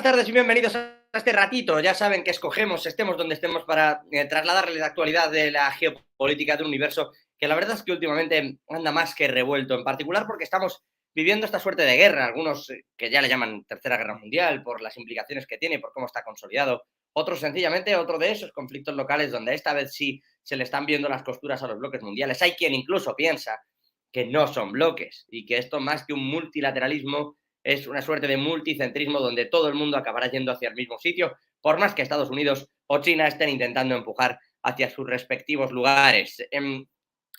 buenas tardes y bienvenidos a este ratito. Ya saben que escogemos, estemos donde estemos, para trasladarles la actualidad de la geopolítica del universo, que la verdad es que últimamente anda más que revuelto, en particular porque estamos viviendo esta suerte de guerra, algunos que ya le llaman Tercera Guerra Mundial por las implicaciones que tiene, por cómo está consolidado, otros sencillamente otro de esos conflictos locales donde esta vez sí se le están viendo las costuras a los bloques mundiales. Hay quien incluso piensa que no son bloques y que esto, más que un multilateralismo, es una suerte de multicentrismo donde todo el mundo acabará yendo hacia el mismo sitio, por más que Estados Unidos o China estén intentando empujar hacia sus respectivos lugares.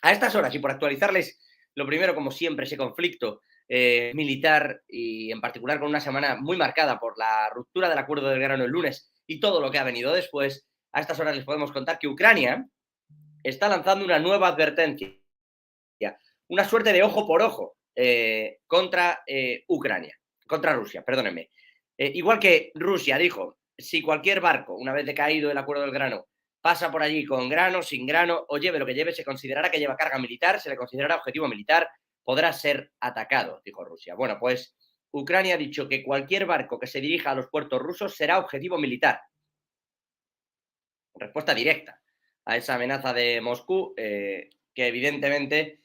A estas horas, y por actualizarles, lo primero, como siempre, ese conflicto militar, y en particular con una semana muy marcada por la ruptura del acuerdo del grano el lunes y todo lo que ha venido después. A estas horas les podemos contar que Ucrania está lanzando una nueva advertencia, una suerte de ojo por ojo contra Ucrania, contra Rusia, perdónenme. Igual que Rusia dijo, si cualquier barco, una vez decaído el acuerdo del grano, pasa por allí con grano, sin grano, o lleve lo que lleve, se considerará que lleva carga militar, se le considerará objetivo militar, podrá ser atacado, dijo Rusia. Bueno, pues Ucrania ha dicho que cualquier barco que se dirija a los puertos rusos será objetivo militar. Respuesta directa a esa amenaza de Moscú, que evidentemente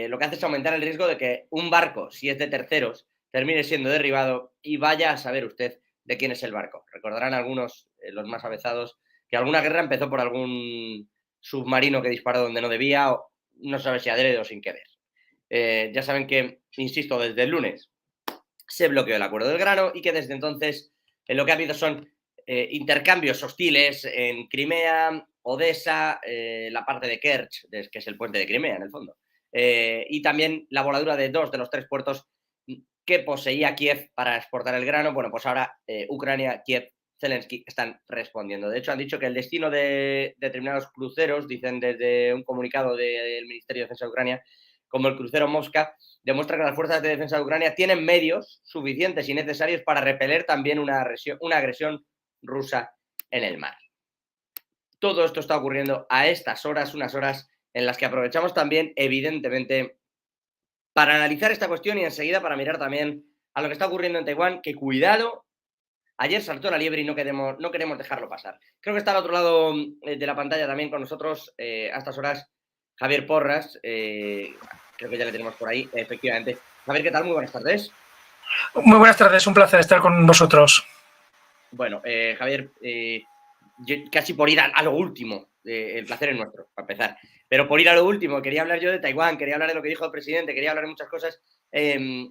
lo que hace es aumentar el riesgo de que un barco, si es de terceros, termine siendo derribado y vaya a saber usted de quién es el barco. Recordarán algunos, los más avezados, que alguna guerra empezó por algún submarino que disparó donde no debía, o no se sabe si adrede o sin querer. Ya saben que, insisto, desde el lunes se bloqueó el acuerdo del grano y que desde entonces lo que ha habido son intercambios hostiles en Crimea, Odessa, la parte de Kerch, que es el puente de Crimea en el fondo, y también la voladura de 2 de los 3 puertos que poseía Kiev para exportar el grano. Bueno, pues ahora Ucrania, Kiev, Zelensky están respondiendo. De hecho, han dicho que el destino de determinados cruceros, dicen desde un comunicado del Ministerio de Defensa de Ucrania, como el crucero Mosca, demuestra que las fuerzas de defensa de Ucrania tienen medios suficientes y necesarios para repeler también una agresión rusa en el mar. Todo esto está ocurriendo a estas horas, unas horas en las que aprovechamos también, evidentemente, para analizar esta cuestión y enseguida para mirar también a lo que está ocurriendo en Taiwán, que cuidado, ayer saltó la liebre y no queremos dejarlo pasar. Creo que está al otro lado de la pantalla también con nosotros a estas horas Javier Porras, creo que ya le tenemos por ahí, efectivamente. Javier, ¿qué tal? Muy buenas tardes. Muy buenas tardes, un placer estar con vosotros. Bueno, Javier, casi por ir a lo último, el placer es nuestro, para empezar, pero por ir a lo último, quería hablar yo de Taiwán, quería hablar de lo que dijo el presidente, quería hablar de muchas cosas. ¿Qué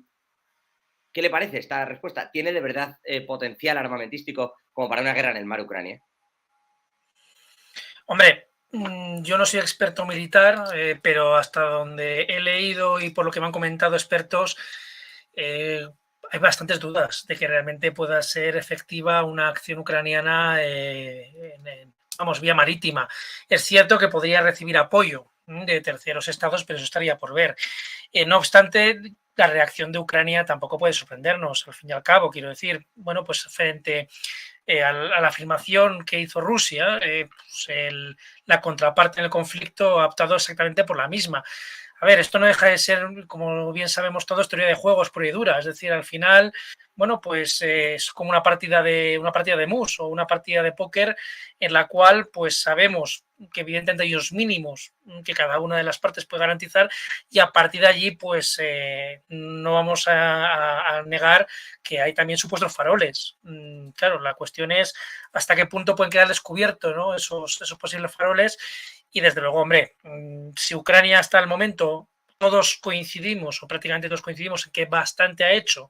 le parece esta respuesta? ¿Tiene de verdad potencial armamentístico como para una guerra en el mar Ucrania? Hombre, yo no soy experto militar, pero hasta donde he leído y por lo que me han comentado expertos, hay bastantes dudas de que realmente pueda ser efectiva una acción ucraniana vía marítima. Es cierto que podría recibir apoyo de terceros estados, pero eso estaría por ver. No obstante, la reacción de Ucrania tampoco puede sorprendernos, al fin y al cabo, quiero decir, bueno, pues frente a la afirmación que hizo Rusia, la contraparte en el conflicto ha optado exactamente por la misma. A ver, esto no deja de ser, como bien sabemos todos, teoría de juegos pura y dura. Es decir, al final, bueno, pues es como una partida de mus o una partida de póker en la cual, pues sabemos que evidentemente hay unos mínimos que cada una de las partes puede garantizar y a partir de allí, pues no vamos a negar que hay también supuestos faroles. Claro, la cuestión es hasta qué punto pueden quedar descubiertos, ¿no? esos posibles faroles. Y desde luego, hombre, si Ucrania hasta el momento todos coincidimos, o prácticamente todos coincidimos, en que bastante ha hecho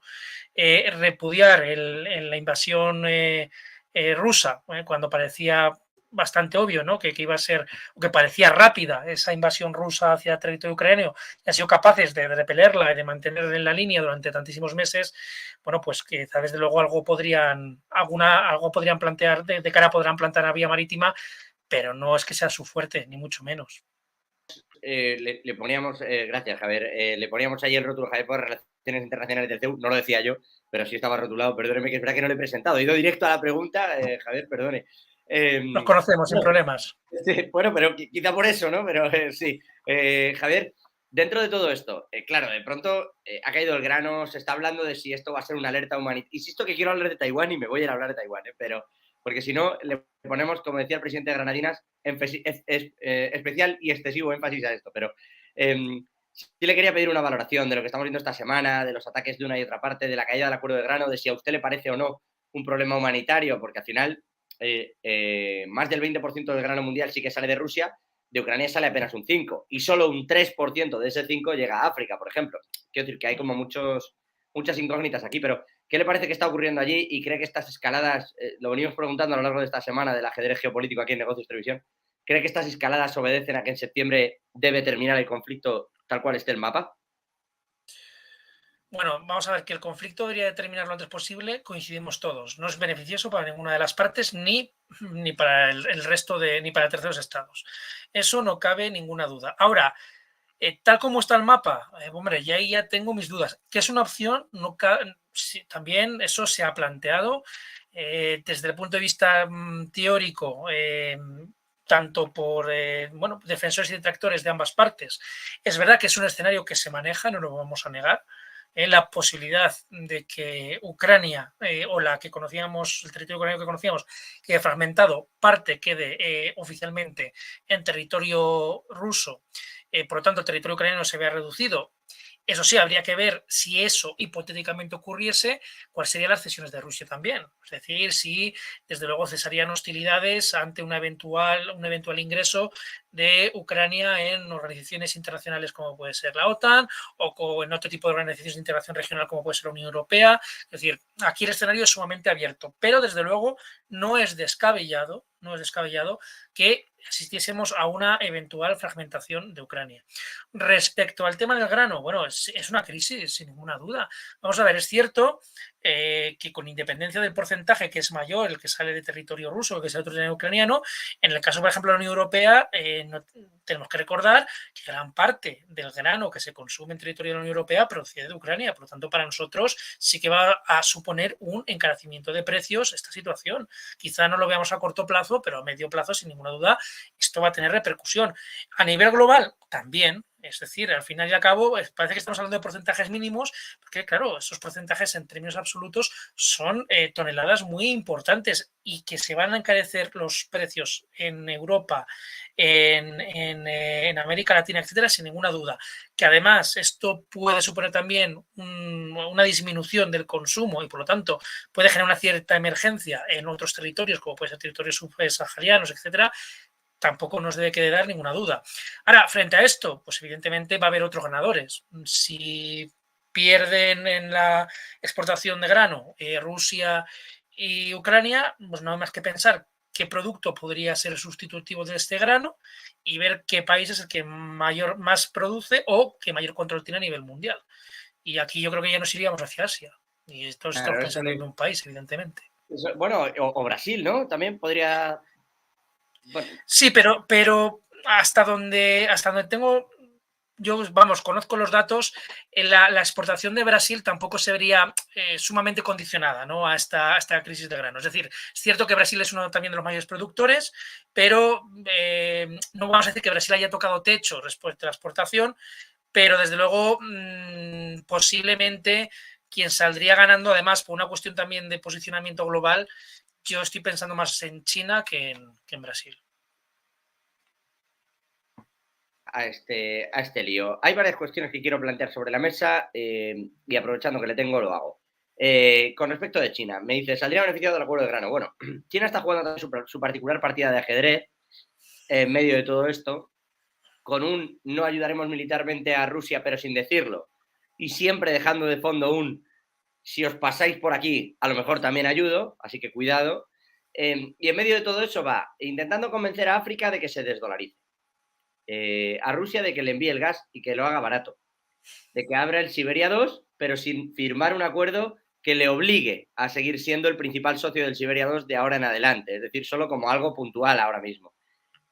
repudiar la invasión rusa, cuando parecía bastante obvio, ¿no? que iba a ser, o que parecía rápida esa invasión rusa hacia el territorio ucraniano, y han sido capaces de repelerla y de mantenerla en la línea durante tantísimos meses. Bueno, pues quizá desde luego algo podrían plantear, de cara podrán plantear a vía marítima, pero no es que sea su fuerte, ni mucho menos. Le poníamos, gracias Javier, le poníamos ayer el rótulo Javier por Relaciones Internacionales del CEU, no lo decía yo, pero sí estaba rotulado, perdóneme que es verdad que no le he presentado, he ido directo a la pregunta, Javier, perdone. Nos conocemos sin problemas. Sí, bueno, pero quizá por eso, ¿no? Pero sí, Javier, dentro de todo esto, claro, de pronto ha caído el grano, se está hablando de si esto va a ser una alerta humanitaria. Insisto que quiero hablar de Taiwán y me voy a ir a hablar de Taiwán, pero porque si no, le ponemos, como decía el presidente de Granadinas, especial y excesivo énfasis a esto. Pero sí le quería pedir una valoración de lo que estamos viendo esta semana, de los ataques de una y otra parte, de la caída del acuerdo de grano, de si a usted le parece o no un problema humanitario, porque al final más del 20% del grano mundial sí que sale de Rusia, de Ucrania sale apenas un 5% y solo un 3% de ese 5% llega a África, por ejemplo. Quiero decir que hay como muchas incógnitas aquí, pero ¿qué le parece que está ocurriendo allí? ¿Y cree que estas escaladas, lo venimos preguntando a lo largo de esta semana del ajedrez geopolítico aquí en Negocios Televisión, ¿cree que estas escaladas obedecen a que en septiembre debe terminar el conflicto tal cual esté el mapa? Bueno, vamos a ver que el conflicto debería terminar lo antes posible, coincidimos todos. No es beneficioso para ninguna de las partes ni para el resto ni para terceros estados. Eso no cabe ninguna duda. Ahora, tal como está el mapa, hombre, ya tengo mis dudas. ¿Que es una opción? No sí, también eso se ha planteado desde el punto de vista teórico, tanto por defensores y detractores de ambas partes. Es verdad que es un escenario que se maneja, no lo vamos a negar. La posibilidad de que Ucrania o la que conocíamos, el territorio ucraniano que conocíamos, quede fragmentado, parte quede oficialmente en territorio ruso, por lo tanto el territorio ucraniano se vea reducido. Eso sí, habría que ver si eso hipotéticamente ocurriese, cuáles serían las cesiones de Rusia también. Es decir, si desde luego cesarían hostilidades ante un eventual ingreso de Ucrania en organizaciones internacionales como puede ser la OTAN o en otro tipo de organizaciones de integración regional como puede ser la Unión Europea. Es decir, aquí el escenario es sumamente abierto, pero desde luego no es descabellado que asistiésemos a una eventual fragmentación de Ucrania. Respecto al tema del grano, bueno, es una crisis, sin ninguna duda. Vamos a ver, es cierto que con independencia del porcentaje que es mayor, el que sale de territorio ruso, el que sale de territorio ucraniano, en el caso, por ejemplo, de la Unión Europea, no, tenemos que recordar que gran parte del grano que se consume en territorio de la Unión Europea procede de Ucrania. Por lo tanto, para nosotros sí que va a suponer un encarecimiento de precios esta situación. Quizá no lo veamos a corto plazo, pero a medio plazo, sin ninguna duda, esto va a tener repercusión. A nivel global, también. Es decir, al final y al cabo, parece que estamos hablando de porcentajes mínimos, porque claro, esos porcentajes en términos absolutos son toneladas muy importantes y que se van a encarecer los precios en Europa, en América Latina, etcétera, sin ninguna duda. Que además esto puede suponer también una disminución del consumo y por lo tanto puede generar una cierta emergencia en otros territorios, como puede ser territorios subsaharianos, etcétera, tampoco nos debe quedar ninguna duda. Ahora, frente a esto, pues evidentemente va a haber otros ganadores. Si pierden en la exportación de grano Rusia y Ucrania, pues no hay más que pensar qué producto podría ser sustitutivo de este grano y ver qué país es el que más produce o que mayor control tiene a nivel mundial. Y aquí yo creo que ya nos iríamos hacia Asia. Y esto estamos pensando en un país, evidentemente. Bueno, o Brasil, ¿no? También podría. Bueno. Sí, pero hasta donde tengo, yo, vamos, conozco los datos, la exportación de Brasil tampoco se vería sumamente condicionada, ¿no?, a esta crisis de grano. Es decir, es cierto que Brasil es uno también de los mayores productores, pero no vamos a decir que Brasil haya tocado techo respecto a la exportación, pero desde luego posiblemente quien saldría ganando, además por una cuestión también de posicionamiento global, yo estoy pensando más en China que en Brasil. A este lío. Hay varias cuestiones que quiero plantear sobre la mesa y aprovechando que le tengo lo hago. Con respecto de China, me dice, ¿saldría beneficiado del acuerdo de grano? Bueno, China está jugando su particular partida de ajedrez en medio de todo esto, con un no ayudaremos militarmente a Rusia, pero sin decirlo, y siempre dejando de fondo si os pasáis por aquí, a lo mejor también ayudo, así que cuidado. Y en medio de todo eso va intentando convencer a África de que se desdolarice. A Rusia de que le envíe el gas y que lo haga barato, de que abra el Siberia 2, pero sin firmar un acuerdo que le obligue a seguir siendo el principal socio del Siberia 2 de ahora en adelante, es decir, solo como algo puntual ahora mismo.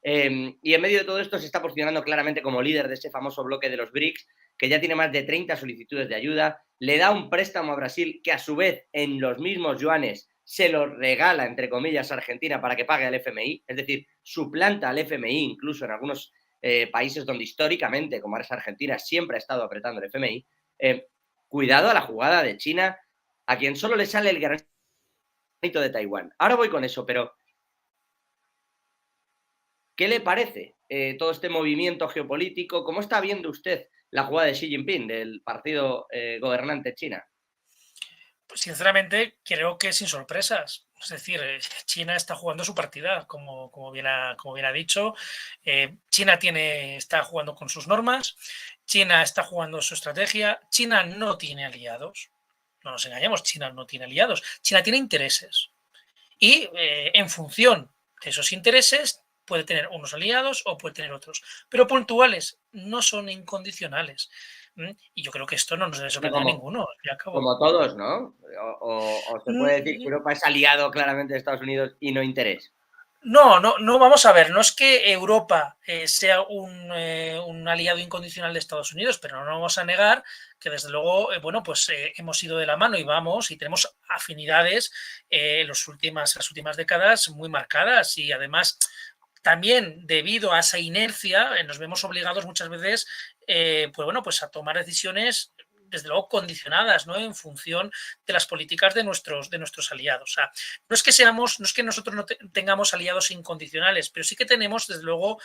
Y en medio de todo esto se está posicionando claramente como líder de ese famoso bloque de los BRICS, que ya tiene más de 30 solicitudes de ayuda, le da un préstamo a Brasil que a su vez en los mismos yuanes se lo regala, entre comillas, a Argentina para que pague al FMI, es decir, suplanta al FMI incluso en algunos países donde históricamente, como es Argentina, siempre ha estado apretando el FMI, cuidado a la jugada de China, a quien solo le sale el granito de Taiwán. Ahora voy con eso, pero ¿qué le parece todo este movimiento geopolítico? ¿Cómo está viendo usted la jugada de Xi Jinping, del partido gobernante China? Pues sinceramente, creo que sin sorpresas. Es decir, China está jugando su partida, como bien ha dicho. China está jugando con sus normas, China está jugando su estrategia, China no tiene aliados. No nos engañemos, China no tiene aliados, China tiene intereses. Y en función de esos intereses puede tener unos aliados o puede tener otros, pero puntuales, no son incondicionales. Y yo creo que esto no nos debe sorprender a ninguno. Como todos, ¿no? O se puede decir que Mm, Europa es aliado claramente de Estados Unidos y no interés. no, vamos a ver, no es que Europa sea un aliado incondicional de Estados Unidos, pero no vamos a negar que desde luego, pues hemos ido de la mano y vamos y tenemos afinidades las últimas décadas muy marcadas y además también debido a esa inercia nos vemos obligados muchas veces pues a tomar decisiones desde luego condicionadas, ¿no? En función de las políticas de nuestros aliados. O sea, no es que nosotros no tengamos aliados incondicionales, pero sí que tenemos, desde luego,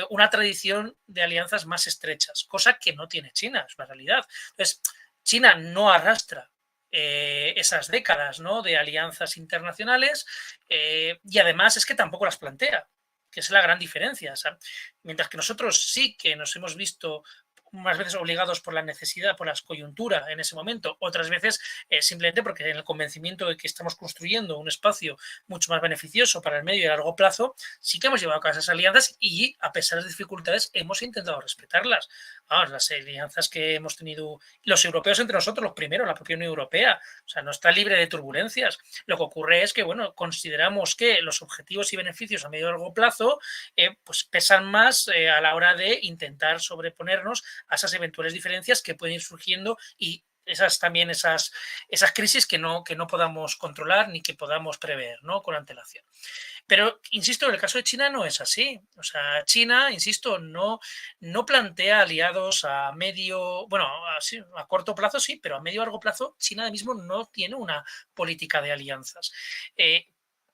una tradición de alianzas más estrechas, cosa que no tiene China, es una realidad. Entonces, China no arrastra esas décadas, ¿no? De alianzas internacionales y además es que tampoco las plantea, que es la gran diferencia. O sea, mientras que nosotros sí que nos hemos visto unas veces obligados por la necesidad, por la coyuntura en ese momento, otras veces simplemente porque en el convencimiento de que estamos construyendo un espacio mucho más beneficioso para el medio y largo plazo, sí que hemos llevado a cabo esas alianzas y a pesar de las dificultades hemos intentado respetarlas. Vamos, las alianzas que hemos tenido los europeos entre nosotros, los primeros, la propia Unión Europea, o sea, no está libre de turbulencias. Lo que ocurre es que, bueno, consideramos que los objetivos y beneficios a medio y largo plazo pues pesan más a la hora de intentar sobreponernos a esas eventuales diferencias que pueden ir surgiendo y esas crisis que no podamos controlar ni que podamos prever, ¿no? Con antelación. Pero, insisto, en el caso de China no es así. O sea, China, insisto, no plantea aliados a medio, bueno, a corto plazo sí, pero a medio y largo plazo China ahora mismo no tiene una política de alianzas.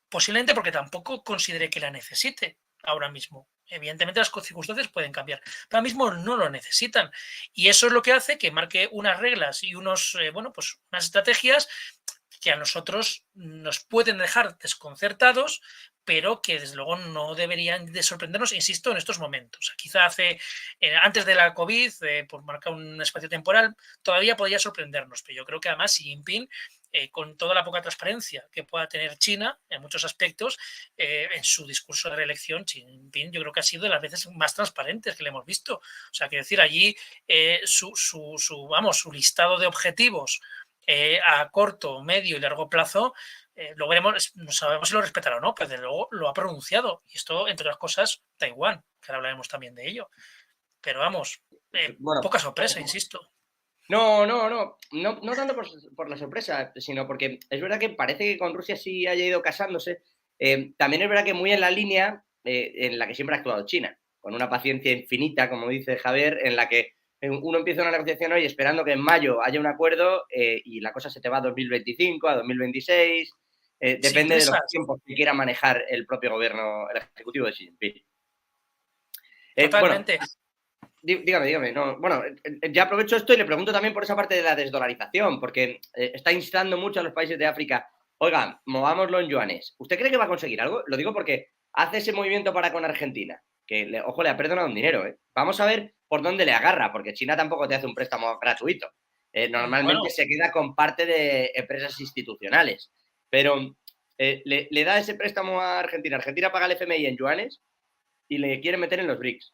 Posiblemente porque tampoco considere que la necesite ahora mismo. Evidentemente las circunstancias pueden cambiar, pero ahora mismo no lo necesitan. Y eso es lo que hace que marque unas reglas y unas estrategias que a nosotros nos pueden dejar desconcertados, pero que desde luego no deberían de sorprendernos, insisto, en estos momentos. Quizá antes de la COVID, por marcar un espacio temporal, todavía podría sorprendernos, pero yo creo que además Xi Jinping, con toda la poca transparencia que pueda tener China en muchos aspectos, en su discurso de reelección, Xi Jinping yo creo que ha sido de las veces más transparentes que le hemos visto. O sea, quiero decir, allí su listado de objetivos a corto, medio y largo plazo, lo veremos, no sabemos si lo respetará o no, pero desde luego lo ha pronunciado. Y esto, entre otras cosas, Taiwán, que ahora hablaremos también de ello. Pero vamos, Bueno, poca sorpresa, insisto. no tanto por la sorpresa, sino porque es verdad que parece que con Rusia sí haya ido casándose. También es verdad que muy en la línea en la que siempre ha actuado China, con una paciencia infinita, como dice Javier, en la que uno empieza una negociación hoy esperando que en mayo haya un acuerdo y la cosa se te va a 2025, a 2026. Sin Depende de los prisas, tiempos que quiera manejar el propio gobierno, el ejecutivo de Xi Jinping. Bueno, totalmente. dígame. No, bueno, ya aprovecho esto y le pregunto también por esa parte de la desdolarización, porque está instando mucho a los países de África, oiga, movámoslo en yuanes. ¿Usted cree que va a conseguir algo? Lo digo porque hace ese movimiento para con Argentina, que, ojo, le ha perdonado un dinero. Vamos a ver por dónde le agarra, porque China tampoco te hace un préstamo gratuito. Normalmente Bueno, se queda con parte de empresas institucionales, pero le da ese préstamo a Argentina. Argentina paga el FMI en yuanes y le quiere meter en los BRICS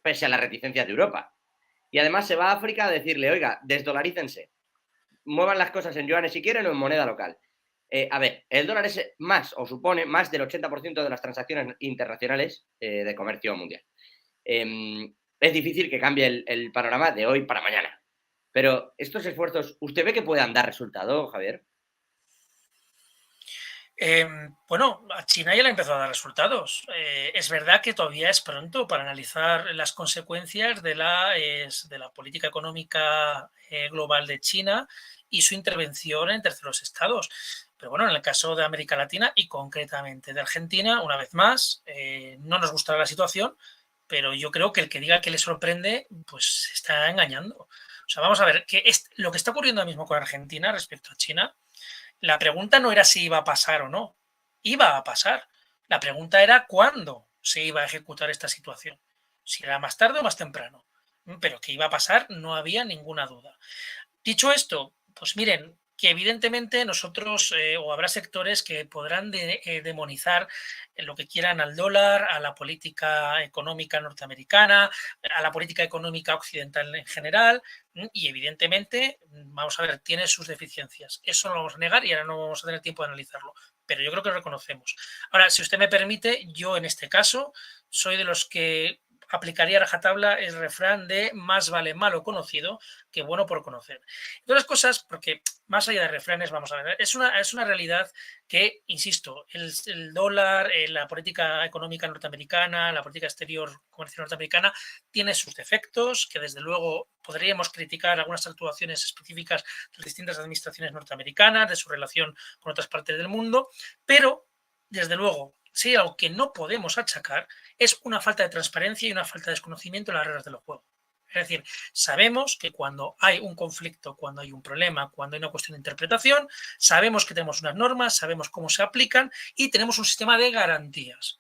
pese a las reticencias de Europa. Y además se va a África a decirle, oiga, desdolarícense, muevan las cosas en yuanes si quieren o en moneda local. A ver, el dólar es más o supone más del 80% de las transacciones internacionales de comercio mundial. Es difícil que cambie el panorama de hoy para mañana. Pero estos esfuerzos, ¿usted ve que puedan dar resultado, Javier? Bueno, a China ya le ha empezado a dar resultados. Es verdad que todavía es pronto para analizar las consecuencias de la política económica global de China y su intervención en terceros estados. Pero bueno, en el caso de América Latina y concretamente de Argentina, una vez más, no nos gustará la situación, pero yo creo que el que diga que le sorprende, pues se está engañando. O sea, vamos a ver, lo que está ocurriendo ahora mismo con Argentina respecto a China, la pregunta no era si iba a pasar o no, iba a pasar. La pregunta era cuándo se iba a ejecutar esta situación, si era más tarde o más temprano. Pero que iba a pasar no había ninguna duda. Dicho esto, pues miren, que evidentemente nosotros o habrá sectores que podrán demonizar lo que quieran al dólar, a la política económica norteamericana, a la política económica occidental en general, y evidentemente, vamos a ver, tiene sus deficiencias. Eso no lo vamos a negar y ahora no vamos a tener tiempo de analizarlo, pero yo creo que lo reconocemos. Ahora, si usted me permite, yo en este caso soy de los que aplicaría a rajatabla el refrán de más vale malo conocido que bueno por conocer. Todas las cosas, porque más allá de refranes, vamos a ver, es una realidad que, insisto, el dólar, la política económica norteamericana, la política exterior comercial norteamericana, tiene sus defectos, que desde luego podríamos criticar algunas actuaciones específicas de las distintas administraciones norteamericanas, de su relación con otras partes del mundo, pero, desde luego, sí, algo que no podemos achacar es una falta de transparencia y una falta de desconocimiento de las reglas del juego. Es decir, sabemos que cuando hay un conflicto, cuando hay un problema, cuando hay una cuestión de interpretación, sabemos que tenemos unas normas, sabemos cómo se aplican y tenemos un sistema de garantías.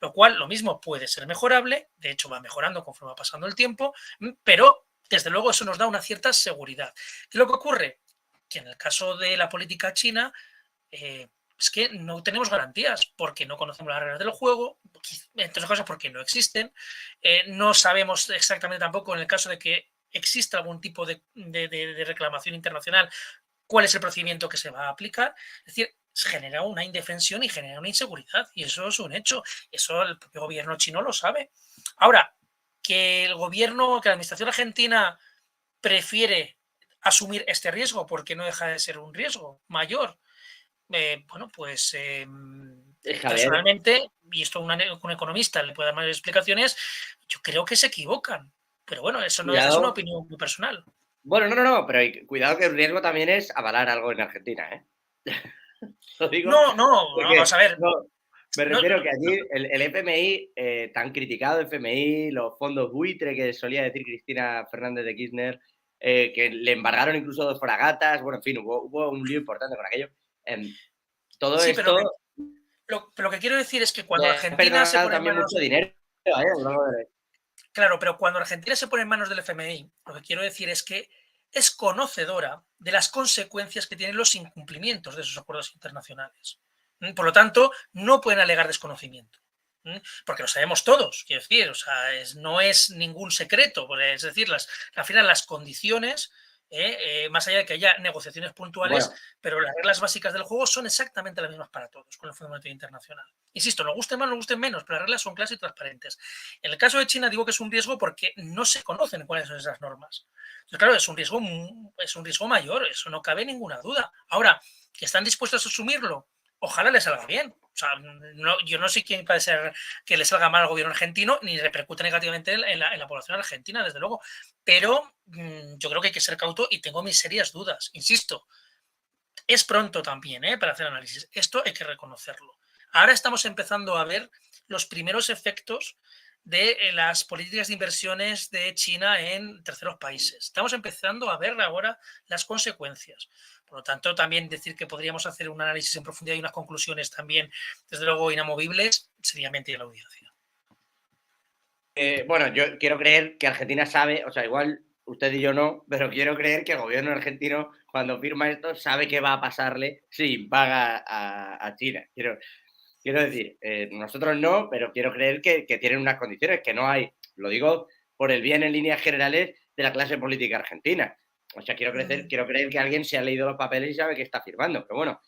Lo cual, lo mismo puede ser mejorable, de hecho va mejorando conforme va pasando el tiempo, pero desde luego eso nos da una cierta seguridad. ¿Qué es lo que ocurre? Que en el caso de la política china, es que no tenemos garantías porque no conocemos las reglas del juego, entre otras cosas porque no existen. No sabemos exactamente tampoco en el caso de que exista algún tipo de reclamación internacional cuál es el procedimiento que se va a aplicar. Es decir, genera una indefensión y genera una inseguridad y eso es un hecho. Eso el propio gobierno chino lo sabe. Ahora, que la administración argentina prefiere asumir este riesgo porque no deja de ser un riesgo mayor. Bueno, pues Javier, personalmente, y esto un economista le puede dar más explicaciones, yo creo que se equivocan. Pero bueno, eso no deja de ser una cuidado. opinión muy personal. Bueno, no, pero cuidado que el riesgo también es avalar algo en Argentina, ¿eh? Lo digo No, no, no, vamos porque a ver. no, me No, refiero que no, allí el FMI, tan criticado FMI, los fondos buitre que solía decir Cristina Fernández de Kirchner, que le embargaron incluso 2 fragatas, bueno, en fin, hubo un lío importante con aquello. Todo sí, pero esto lo que quiero decir es que cuando le ha Argentina se perdonado pone en también mucho manos, dinero. A lo largo claro, pero cuando Argentina se pone en manos del FMI, lo que quiero decir es que es conocedora de las consecuencias que tienen los incumplimientos de esos acuerdos internacionales. Por lo tanto, no pueden alegar desconocimiento. Porque lo sabemos todos, quiero decir, o sea, no es ningún secreto, es decir, al final las condiciones, más allá de que haya negociaciones puntuales, bueno, pero las reglas básicas del juego son exactamente las mismas para todos con el Fondo Monetario Internacional. Insisto, nos gusten más, nos gusten menos, pero las reglas son claras y transparentes. En el caso de China digo que es un riesgo porque no se conocen cuáles son esas normas. Entonces, claro, es un riesgo mayor, eso no cabe ninguna duda. Ahora, que están dispuestos a asumirlo, ojalá les salga bien. O sea, yo no sé quién puede ser que le salga mal al gobierno argentino ni repercute negativamente en la población argentina, desde luego. Pero yo creo que hay que ser cauto y tengo mis serias dudas. Insisto, es pronto también para hacer análisis. Esto hay que reconocerlo. Ahora estamos empezando a ver los primeros efectos de las políticas de inversiones de China en terceros países. Estamos empezando a ver ahora las consecuencias. Por lo tanto, también decir que podríamos hacer un análisis en profundidad y unas conclusiones también, desde luego, inamovibles, sería mentir la audiencia. bueno, yo quiero creer que Argentina sabe, o sea, igual usted y yo no, pero quiero creer que el gobierno argentino, cuando firma esto, sabe qué va a pasarle si paga a China. Quiero decir, nosotros no, pero quiero creer que tienen unas condiciones que no hay, lo digo por el bien en líneas generales de la clase política argentina. O sea, quiero creer que alguien se ha leído los papeles y sabe qué está firmando. Pero bueno,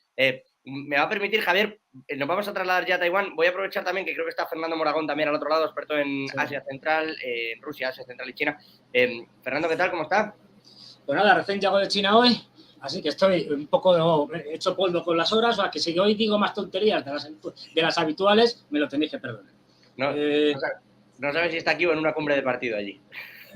me va a permitir, Javier, nos vamos a trasladar ya a Taiwán. Voy a aprovechar también que creo que está Fernando Moragón también al otro lado, experto en Sí. Asia Central, Rusia, Asia Central y China. Fernando, ¿qué tal? ¿Cómo está? Pues nada, recién llego de China hoy Así que estoy un poco hecho polvo con las horas, o sea, que si hoy digo más tonterías de las habituales, me lo tenéis que perdonar. No sabes si está aquí o en una cumbre de partido allí.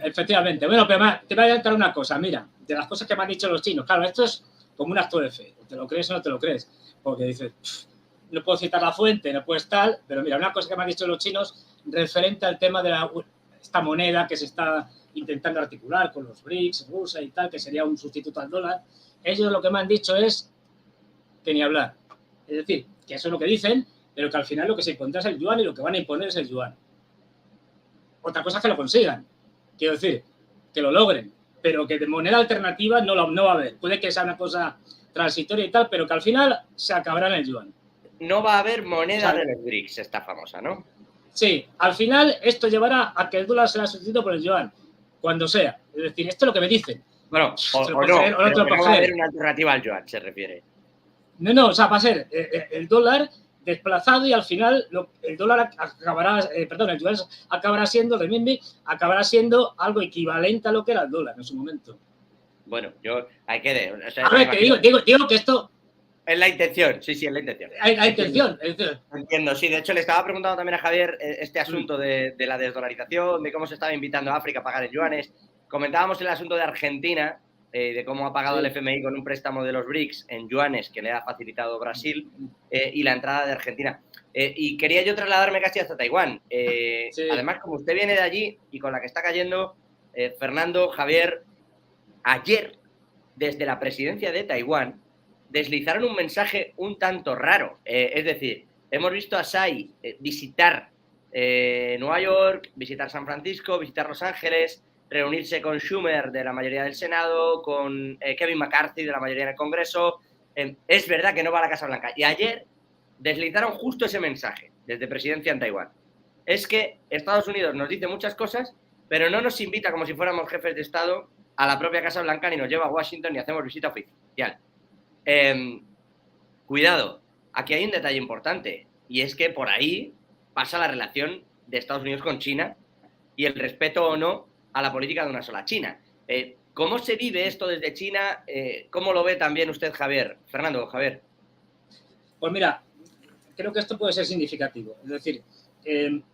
Efectivamente. Bueno, pero te voy a adelantar una cosa. Mira, de las cosas que me han dicho los chinos, claro, esto es como un acto de fe. ¿Te lo crees o no te lo crees? Porque dices, no puedo citar la fuente, no puedes tal, pero mira, una cosa que me han dicho los chinos referente al tema de esta moneda que se está intentando articular con los BRICS, Rusia y tal, que sería un sustituto al dólar. Ellos lo que me han dicho es que ni hablar. Es decir, que eso es lo que dicen, pero que al final lo que se impondrá es el yuan y lo que van a imponer es el yuan. Otra cosa es que lo consigan. Quiero decir, que lo logren, pero que de moneda alternativa no va a haber. Puede que sea una cosa transitoria y tal, pero que al final se acabará en el yuan. No va a haber moneda de los BRICS, esta famosa, ¿no? Sí, al final esto llevará a que el dólar será sustituido por el yuan, cuando sea. Es decir, esto es lo que me dicen. Bueno, o no va a haber una alternativa al yuan, se refiere. No, o sea, va a ser el dólar desplazado y al final el dólar acabará, el yuan acabará siendo, el renminbi acabará siendo algo equivalente a lo que era el dólar en su momento. Bueno, hay que... O sea, a ver, que digo que esto... Es la intención, sí, es la intención. La intención. Entiendo, sí. De hecho, le estaba preguntando también a Javier este asunto de la desdolarización, de cómo se estaba invitando a África a pagar en yuanes. Comentábamos el asunto de Argentina, de cómo ha pagado el FMI con un préstamo de los BRICS en yuanes que le ha facilitado Brasil y la entrada de Argentina. Y quería yo trasladarme casi hasta Taiwán. Además, como usted viene de allí y con la que está cayendo, Fernando, Javier, ayer, desde la presidencia de Taiwán, deslizaron un mensaje un tanto raro. Es decir, hemos visto a Tsai visitar Nueva York, visitar San Francisco, visitar Los Ángeles, reunirse con Schumer de la mayoría del Senado, con Kevin McCarthy de la mayoría del Congreso. Es verdad que no va a la Casa Blanca. Y ayer deslizaron justo ese mensaje desde presidencia en Taiwán. Es que Estados Unidos nos dice muchas cosas, pero no nos invita como si fuéramos jefes de Estado a la propia Casa Blanca, ni nos lleva a Washington, ni hacemos visita oficial. Cuidado, aquí hay un detalle importante, y es que por ahí pasa la relación de Estados Unidos con China y el respeto o no a la política de una sola China. ¿Cómo se vive esto desde China? ¿Cómo lo ve también usted, Javier? Fernando, Javier. Pues mira, creo que esto puede ser significativo. Es decir,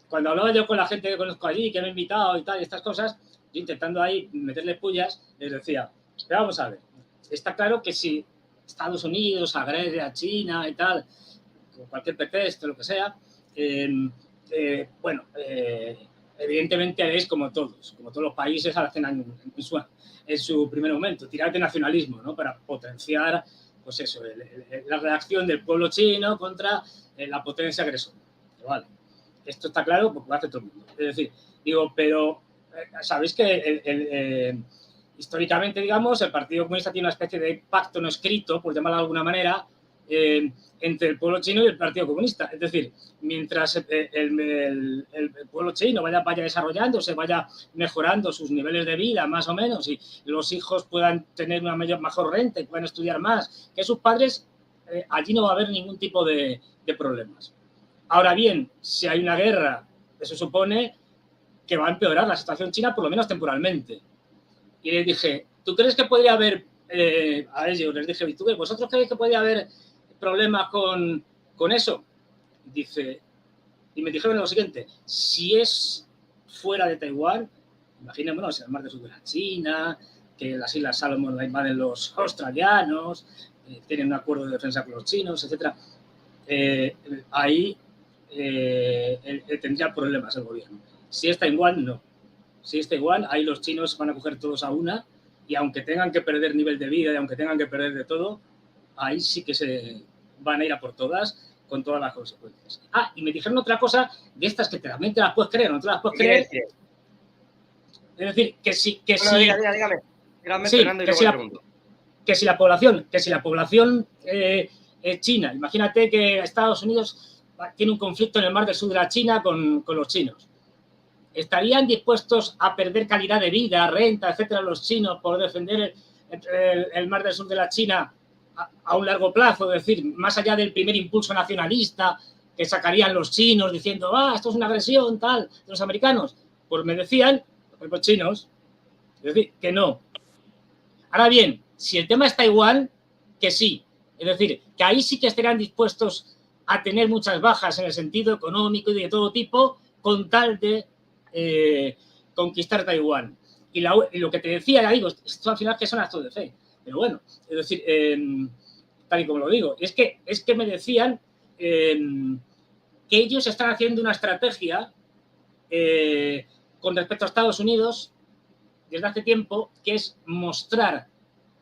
cuando hablaba yo con la gente que conozco allí, que me ha invitado y tal, y estas cosas, yo intentando ahí meterles pullas, les decía, pero vamos a ver, está claro que si Estados Unidos agrede a China y tal, con cualquier pretexto, lo que sea, evidentemente haréis como todos los países hacen en su primer momento, tirar de nacionalismo, ¿no? Para potenciar, pues eso, la reacción del pueblo chino contra la potencia agresora. Pero vale, esto está claro porque lo hace todo el mundo. Es decir, digo, pero sabéis que históricamente, digamos, el Partido Comunista tiene una especie de pacto no escrito, por llamarlo de alguna manera, entre el pueblo chino y el Partido Comunista. Es decir, mientras el pueblo chino vaya desarrollándose, vaya mejorando sus niveles de vida, más o menos, y los hijos puedan tener una mejor renta y puedan estudiar más que sus padres, allí no va a haber ningún tipo de problemas. Ahora bien, si hay una guerra, eso supone que va a empeorar la situación china, por lo menos temporalmente. Y les dije, ¿tú crees que podría haber, a ellos les dije, ¿vosotros creéis que podría haber problemas con eso? Y me dijeron lo siguiente, si es fuera de Taiwán, imaginémonos en el mar del sur de la China, que las Islas Salomón la invaden los australianos, tienen un acuerdo de defensa con los chinos, etc. Ahí tendría problemas el gobierno. Si es Taiwán, no. Si es Taiwán, ahí los chinos van a coger todos a una y aunque tengan que perder nivel de vida y aunque tengan que perder de todo, ahí sí que se van a ir a por todas con todas las consecuencias. Y me dijeron otra cosa de estas que también te las puedes creer o no te las puedes creer. Es decir, que si... Dígame, sí, Fernando, que si la población china, imagínate que Estados Unidos tiene un conflicto en el mar del sur de la China con los chinos. ¿Estarían dispuestos a perder calidad de vida, renta, etcétera, los chinos por defender el mar del sur de la China a un largo plazo? Es decir, más allá del primer impulso nacionalista que sacarían los chinos diciendo, esto es una agresión, tal, de los americanos. Pues me decían, los chinos, es decir, que no. Ahora bien, Si el tema es Taiwán, que sí. Es decir, que ahí sí que estarían dispuestos a tener muchas bajas en el sentido económico y de todo tipo, con tal de conquistar Taiwán. Y lo que te decía, ya digo, esto al final que son actos de fe. Pero bueno, es decir, tal y como lo digo, es que me decían que ellos están haciendo una estrategia con respecto a Estados Unidos desde hace tiempo, que es mostrar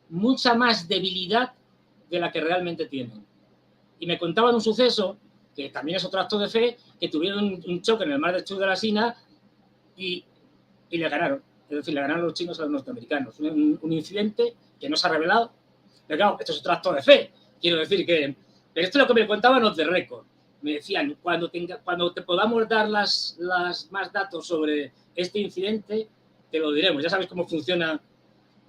mucha más debilidad de la que realmente tienen. Y me contaban un suceso, que también es otro acto de fe, que tuvieron un choque en el mar del Sur de la China y le ganaron. Es decir, le ganaron los chinos a los norteamericanos. Un incidente que no se ha revelado. Pero claro, esto es otro acto de fe. Quiero decir que... Pero esto es lo que me contaban los de récord. Me decían, cuando te podamos dar las más datos sobre este incidente, te lo diremos. Ya sabes cómo funciona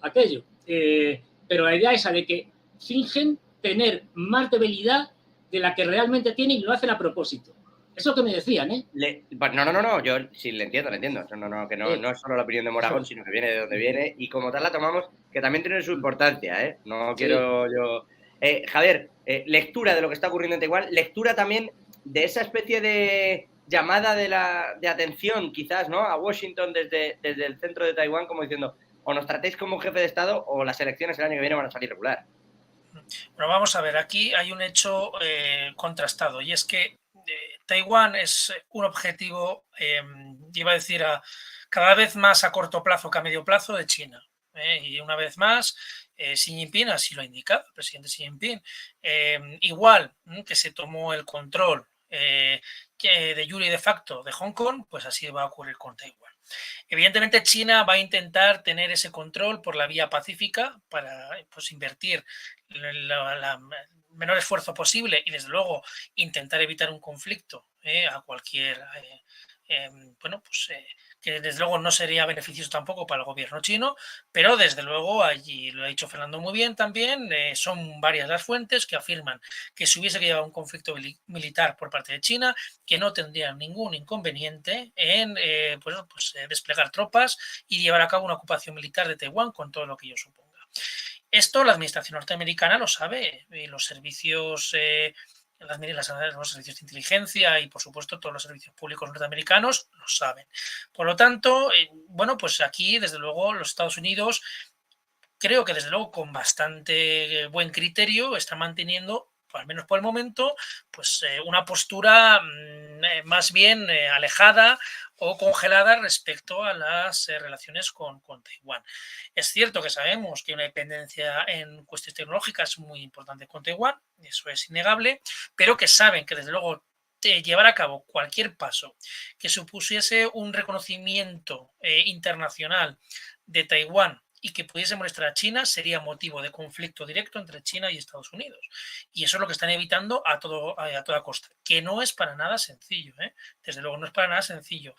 aquello. Pero la idea esa de que fingen tener más debilidad de la que realmente tienen y lo hacen a propósito. Es lo que me decían, ¿eh? No, yo sí le entiendo. Que no es solo la opinión de Moragón, sino que viene de donde viene y como tal la tomamos, que también tiene su importancia, ¿eh? No quiero yo... Javier, lectura de lo que está ocurriendo en Taiwán, lectura también de esa especie de llamada de atención, quizás, ¿no? A Washington desde el centro de Taiwán, como diciendo, o nos tratéis como un jefe de Estado o las elecciones el año que viene van a salir regular. Bueno, vamos a ver, aquí hay un hecho contrastado y es que Taiwán es un objetivo, iba a decir, cada vez más a corto plazo que a medio plazo de China. Y una vez más, Xi Jinping así lo ha indicado, el presidente Xi Jinping. Igual que se tomó el control de jure y de facto de Hong Kong, pues así va a ocurrir con Taiwán. Evidentemente China va a intentar tener ese control por la vía pacífica para pues, invertir el menor esfuerzo posible y desde luego intentar evitar un conflicto a cualquier que desde luego no sería beneficioso tampoco para el gobierno chino, pero desde luego allí, lo ha dicho Fernando muy bien también, son varias las fuentes que afirman que si hubiese que llevar un conflicto militar por parte de China, que no tendrían ningún inconveniente en desplegar tropas y llevar a cabo una ocupación militar de Taiwán con todo lo que ello suponga. Esto la administración norteamericana lo sabe, los servicios... los servicios de inteligencia y, por supuesto, todos los servicios públicos norteamericanos lo saben. Por lo tanto, pues aquí, desde luego, los Estados Unidos, creo que, desde luego, con bastante buen criterio, están manteniendo, al menos por el momento, pues una postura más bien alejada o congelada respecto a las relaciones con Taiwán. Es cierto que sabemos que una dependencia en cuestiones tecnológicas muy importante con Taiwán, eso es innegable, pero que saben que desde luego llevar a cabo cualquier paso que supusiese un reconocimiento internacional de Taiwán y que pudiese molestar a China sería motivo de conflicto directo entre China y Estados Unidos. Y eso es lo que están evitando a toda costa, que no es para nada sencillo, ¿eh? Desde luego no es para nada sencillo.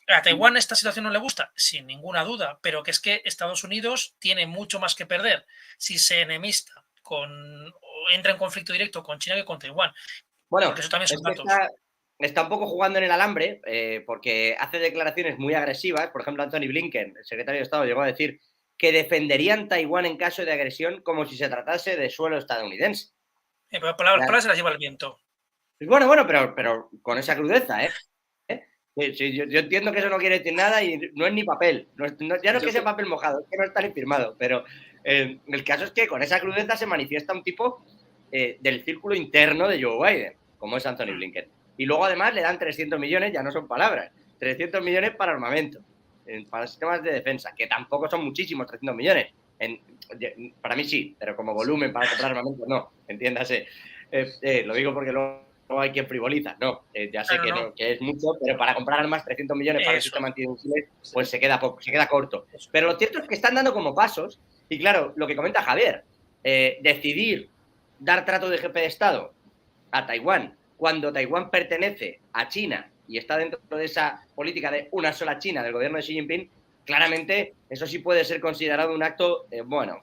¿A Taiwán esta situación no le gusta? Sin ninguna duda, pero que es que Estados Unidos tiene mucho más que perder si se enemista o entra en conflicto directo con China que con Taiwán. Bueno, porque eso también son datos. Está un poco jugando en el alambre porque hace declaraciones muy agresivas. Por ejemplo, Anthony Blinken, el secretario de Estado, llegó a decir que defenderían Taiwán en caso de agresión como si se tratase de suelo estadounidense. Pero palabras se las lleva el viento. Bueno, pero con esa crudeza, ¿eh? Sí, yo entiendo que eso no quiere decir nada y no es ni papel. Ya no es que sea papel mojado, es que no está ni firmado. Pero el caso es que con esa crudeza se manifiesta un tipo del círculo interno de Joe Biden, como es Anthony Blinken. Y luego además le dan 300 millones, ya no son palabras, 300 millones para armamento, para sistemas de defensa, que tampoco son muchísimos 300 millones. Para mí sí, pero como volumen para comprar armamento no, entiéndase. Lo digo porque luego hay quien frivoliza, no, ya sé que es mucho, pero para comprar armas 300 millones para el sistema antimisiles, pues se queda corto. Pero lo cierto es que están dando como pasos, y claro, lo que comenta Javier, decidir dar trato de jefe de Estado a Taiwán cuando Taiwán pertenece a China y está dentro de esa política de una sola China del gobierno de Xi Jinping, claramente eso sí puede ser considerado un acto,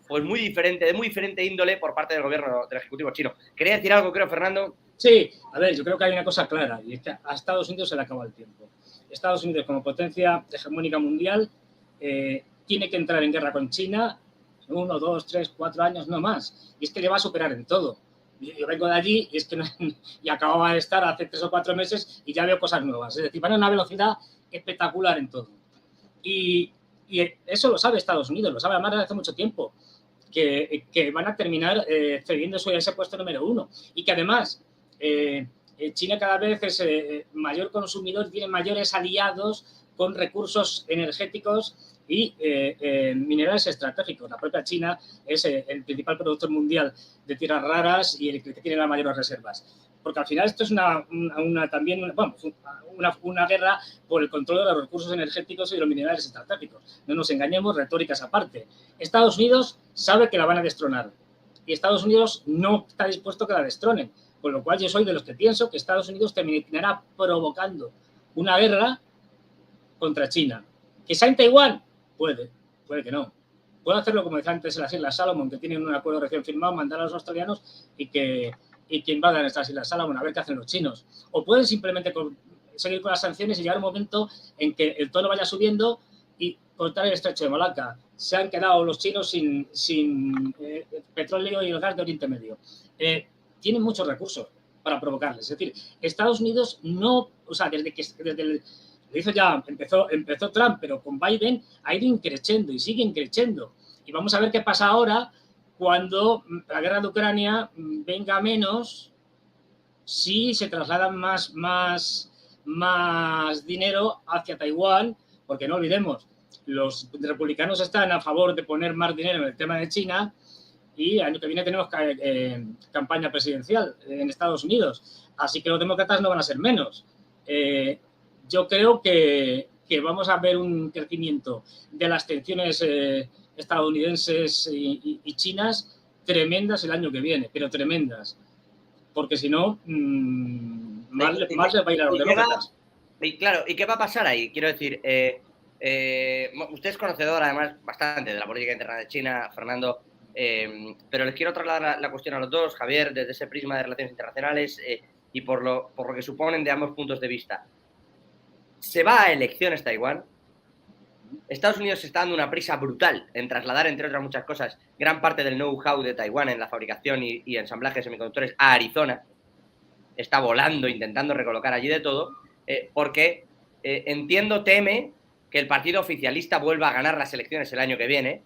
pues de muy diferente índole por parte del gobierno del Ejecutivo chino. ¿Quería decir algo, creo, Fernando? Sí, a ver, yo creo que hay una cosa clara y es que a Estados Unidos se le acaba el tiempo. Estados Unidos, como potencia hegemónica mundial, tiene que entrar en guerra con China 1, 2, 3, 4 años, no más. Y es que le va a superar en todo. Yo vengo de allí y es que y acababa de estar hace 3 o 4 meses y ya veo cosas nuevas. Es decir, van a una velocidad espectacular en todo. Y eso lo sabe Estados Unidos, lo sabe además desde hace mucho tiempo, que van a terminar cediendo ese puesto número 1. Y que además China cada vez es mayor consumidor, tiene mayores aliados con recursos energéticos y minerales estratégicos. La propia China es el principal productor mundial de tierras raras y el que tiene las mayores reservas. Porque al final esto es una guerra por el control de los recursos energéticos y de los minerales estratégicos. No nos engañemos, retóricas aparte. Estados Unidos sabe que la van a destronar y Estados Unidos no está dispuesto a que la destronen. Con lo cual yo soy de los que pienso que Estados Unidos terminará provocando una guerra contra China. ¿Que sea en Taiwán? Puede que no. Puede hacerlo como decía antes en las Islas Salomón, que tienen un acuerdo recién firmado, mandar a los australianos y que invadan estas Islas Salomón, a ver qué hacen los chinos. O pueden simplemente seguir con las sanciones y llegar un momento en que el tono vaya subiendo y cortar el estrecho de Malaca. Se han quedado los chinos sin petróleo y el gas de Oriente Medio. Tienen muchos recursos para provocarles. Es decir, Estados Unidos no, o sea, desde el lo hizo ya, empezó Trump, pero con Biden ha ido increciendo y sigue increciendo. Y vamos a ver qué pasa ahora cuando la guerra de Ucrania venga menos, si se trasladan más dinero hacia Taiwán, porque no olvidemos, los republicanos están a favor de poner más dinero en el tema de China y el año que viene tenemos campaña presidencial en Estados Unidos. Así que los demócratas no van a ser menos. Yo creo que vamos a ver un crecimiento de las tensiones estadounidenses y chinas tremendas el año que viene, pero tremendas. Porque si no, más les va a ir a los demócratas. Y claro, ¿y qué va a pasar ahí? Quiero decir, usted es conocedor además bastante de la política interna de China, Fernando, pero les quiero trasladar la cuestión a los dos, Javier, desde ese prisma de relaciones internacionales y por lo que suponen de ambos puntos de vista. Se va a elecciones Taiwán. Estados Unidos se está dando una prisa brutal en trasladar, entre otras muchas cosas, gran parte del know-how de Taiwán en la fabricación y ensamblaje de semiconductores a Arizona. Está volando, intentando recolocar allí de todo, porque teme que el partido oficialista vuelva a ganar las elecciones el año que viene.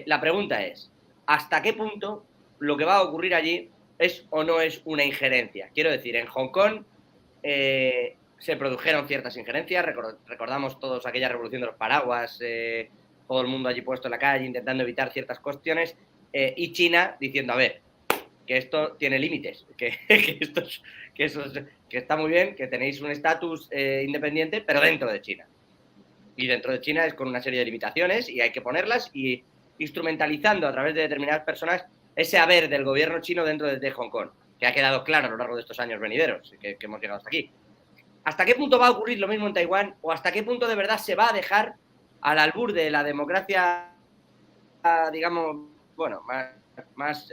La pregunta es, ¿hasta qué punto lo que va a ocurrir allí es o no es una injerencia? Quiero decir, en Hong Kong se produjeron ciertas injerencias, recordamos todos aquella revolución de los paraguas, todo el mundo allí puesto en la calle intentando evitar ciertas cuestiones, y China diciendo, a ver, que esto tiene límites, que está muy bien, que tenéis un estatus independiente, pero dentro de China. Y dentro de China es con una serie de limitaciones y hay que ponerlas y instrumentalizando a través de determinadas personas ese haber del gobierno chino dentro de Hong Kong, que ha quedado claro a lo largo de estos años venideros, que hemos llegado hasta aquí. ¿Hasta qué punto va a ocurrir lo mismo en Taiwán o hasta qué punto de verdad se va a dejar al albur de la democracia, digamos, bueno, más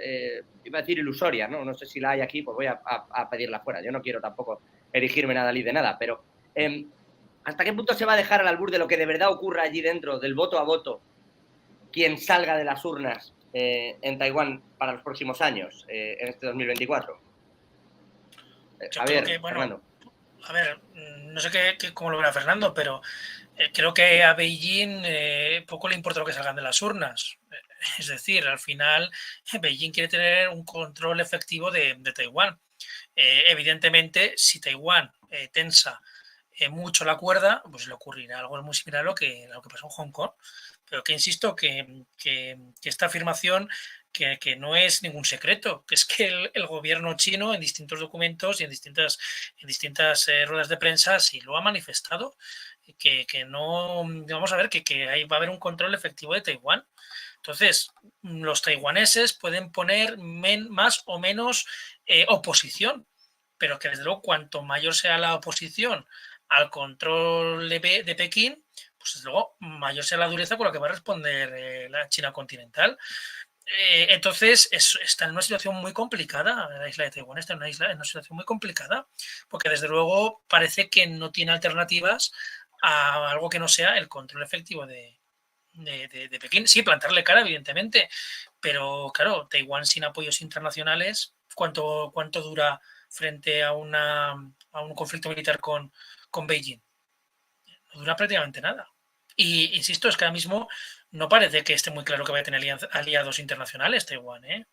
iba a decir ilusoria, ¿no? No sé si la hay aquí, pues voy a pedirla fuera. Yo no quiero tampoco erigirme nadalí de nada, pero ¿hasta qué punto se va a dejar al albur de lo que de verdad ocurra allí dentro, del voto a voto, quien salga de las urnas en Taiwán para los próximos años, en este 2024? Javier, Fernando. A ver, no sé cómo lo verá Fernando, pero creo que a Beijing poco le importa lo que salgan de las urnas. Es decir, al final Beijing quiere tener un control efectivo de Taiwán. Evidentemente, si Taiwán tensa mucho la cuerda, pues le ocurrirá algo muy similar a lo que pasó en Hong Kong. Pero que insisto que esta afirmación que no es ningún secreto, que es que el gobierno chino en distintos documentos y en distintas ruedas de prensa sí lo ha manifestado, que no, vamos a ver, que ahí va a haber un control efectivo de Taiwán. Entonces, los taiwaneses pueden poner más o menos oposición, pero que desde luego cuanto mayor sea la oposición al control de Pekín, pues desde luego mayor sea la dureza con la que va a responder la China continental. Entonces está en una situación muy complicada, la isla de Taiwán está en una situación muy complicada, porque desde luego parece que no tiene alternativas a algo que no sea el control efectivo de de Pekín. Sí, plantarle cara, evidentemente, pero claro, Taiwán sin apoyos internacionales, ¿cuánto dura frente a un conflicto militar con Beijing? No dura prácticamente nada. Y insisto, es que ahora mismo no parece que esté muy claro que vaya a tener aliados internacionales Taiwán, ¿eh?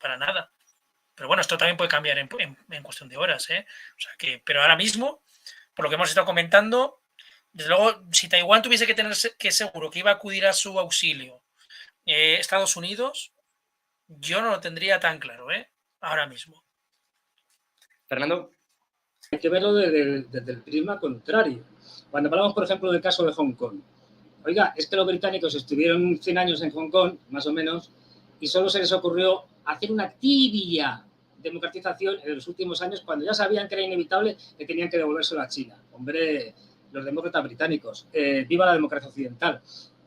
Para nada. Pero bueno, esto también puede cambiar en cuestión de horas, ¿eh? O sea que, pero ahora mismo, por lo que hemos estado comentando, desde luego, si Taiwán tuviese que tener que seguro que iba a acudir a su auxilio Estados Unidos, yo no lo tendría tan claro, ¿eh? Ahora mismo. Fernando. Hay que verlo desde el prisma contrario. Cuando hablamos, por ejemplo, del caso de Hong Kong, oiga, es que los británicos estuvieron 100 años en Hong Kong, más o menos, y solo se les ocurrió hacer una tibia democratización en los últimos años, cuando ya sabían que era inevitable que tenían que devolvérselo a China. Hombre, los demócratas británicos, viva la democracia occidental.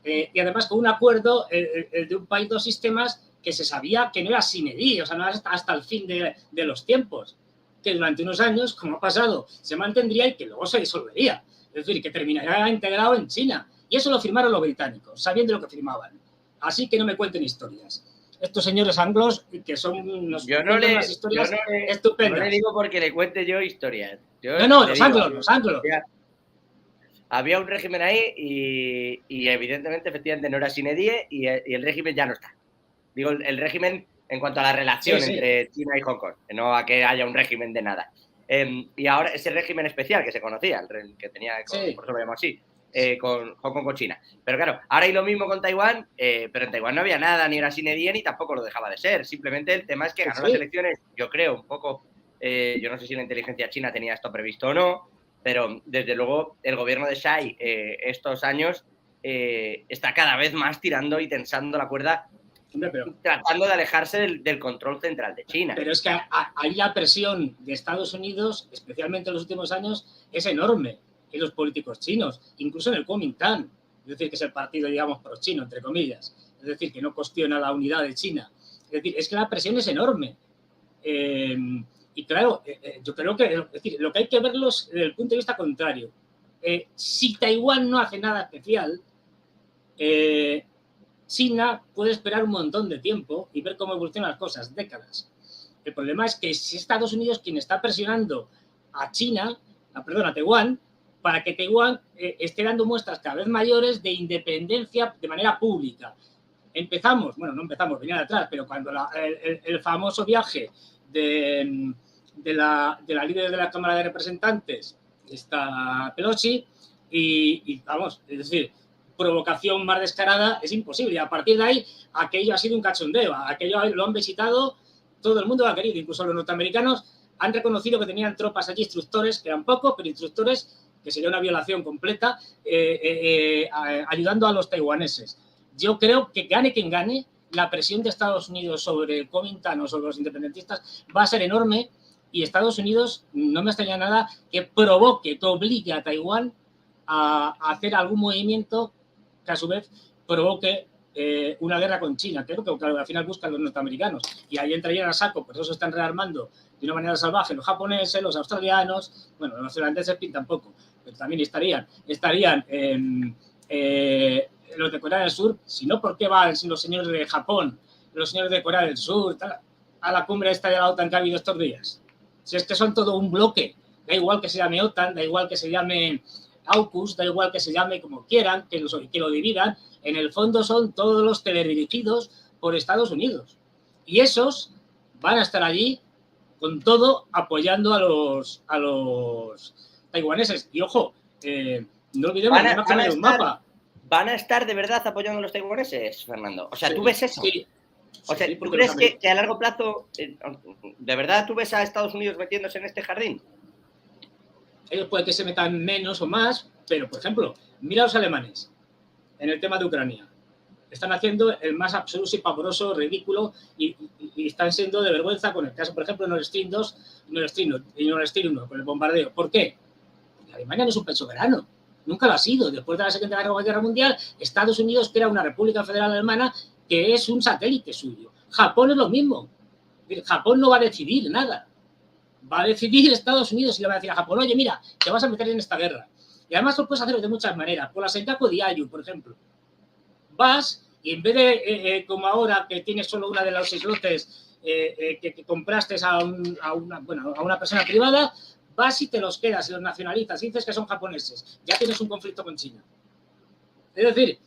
Y además con un acuerdo de un país, dos sistemas, que se sabía que no era sine die, o sea, no era hasta el fin de los tiempos, que durante unos años, como ha pasado, se mantendría y que luego se disolvería. Es decir, que terminaría integrado en China. Y eso lo firmaron los británicos, sabiendo lo que firmaban. Así que no me cuenten historias. Estos señores anglos, que son unas historias estupendas. No le digo porque le cuente yo historias. Los anglos. Había un régimen ahí y evidentemente, efectivamente, no era sine die y el régimen ya no está. Digo, el régimen en cuanto a la relación entre China y Hong Kong, no a que haya un régimen de nada. Y ahora ese régimen especial que se conocía, el que tenía, por eso lo llamo así, con Hong Kong con China. Pero claro, ahora hay lo mismo con Taiwán, pero en Taiwán no había nada, ni era sine die, ni tampoco lo dejaba de ser. Simplemente el tema es que ganó las elecciones, yo creo, un poco, yo no sé si la inteligencia china tenía esto previsto o no, pero desde luego el gobierno de Tsai estos años está cada vez más tirando y tensando la cuerda, tratando de alejarse del control central de China. Pero es que ahí la presión de Estados Unidos, especialmente en los últimos años, es enorme en los políticos chinos, incluso en el Kuomintang, es decir, que es el partido, digamos, pro-chino, entre comillas, es decir, que no cuestiona la unidad de China. Es decir, es que la presión es enorme. Y claro, yo creo que, es decir, lo que hay que verlo es desde el punto de vista contrario. Si Taiwán no hace nada especial, China puede esperar un montón de tiempo y ver cómo evolucionan las cosas, décadas. El problema es que si Estados Unidos quien está presionando a Taiwán, para que Taiwán esté dando muestras cada vez mayores de independencia de manera pública. Venía de atrás, pero cuando el famoso viaje de la líder de la Cámara de Representantes, esta Pelosi, y vamos, es decir, provocación más descarada es imposible. Y a partir de ahí, aquello ha sido un cachondeo. Aquello lo han visitado, todo el mundo lo ha querido. Incluso los norteamericanos han reconocido que tenían tropas allí, instructores, que eran pocos, pero instructores, que sería una violación completa, ayudando a los taiwaneses. Yo creo que gane quien gane, la presión de Estados Unidos sobre el Kuomintang o sobre los independentistas va a ser enorme, y Estados Unidos no me extraña nada que provoque, que obligue a Taiwán a hacer algún movimiento que a su vez provoque una guerra con China, que es lo que al final buscan los norteamericanos. Y ahí entrarían a saco, por eso se están rearmando de una manera salvaje los japoneses, los australianos, bueno, los neozelandeses tampoco, pero también estarían los de Corea del Sur. Si no, ¿por qué van los señores de Japón, los señores de Corea del Sur, a la cumbre esta de la OTAN que ha habido estos días? Si es que son todo un bloque, da igual que se llame OTAN, da igual que se llame AUKUS, da igual que se llame como quieran, que lo dividan, en el fondo son todos los teledirigidos por Estados Unidos. Y esos van a estar allí con todo apoyando a los taiwaneses. Y ojo, no olvidemos que no cambian un mapa. ¿Van a estar de verdad apoyando a los taiwaneses, Fernando? O sea, ¿tú ves eso? Sí. O sea, ¿tú crees que a largo plazo, de verdad tú ves a Estados Unidos metiéndose en este jardín? Ellos puede que se metan menos o más, pero, por ejemplo, mira a los alemanes en el tema de Ucrania. Están haciendo el más absoluto y pavoroso, ridículo, y están siendo de vergüenza con el caso, por ejemplo, Nord Stream 2 y Nord Stream 1, con el bombardeo. ¿Por qué? Porque Alemania no es un país soberano. Nunca lo ha sido. Después de la Segunda Guerra Mundial, Estados Unidos crea una República Federal Alemana que es un satélite suyo. Japón es lo mismo. Japón no va a decidir nada. Va a decidir Estados Unidos y le va a decir a Japón, oye, mira, te vas a meter en esta guerra. Y además lo puedes hacer de muchas maneras. Por la Senkaku Diayu, por ejemplo. vas y en vez de, como ahora, que tienes solo una de los islotes que compraste a una persona privada, vas y te los quedas y los nacionalizas y dices que son japoneses. Ya tienes un conflicto con China. Es decir,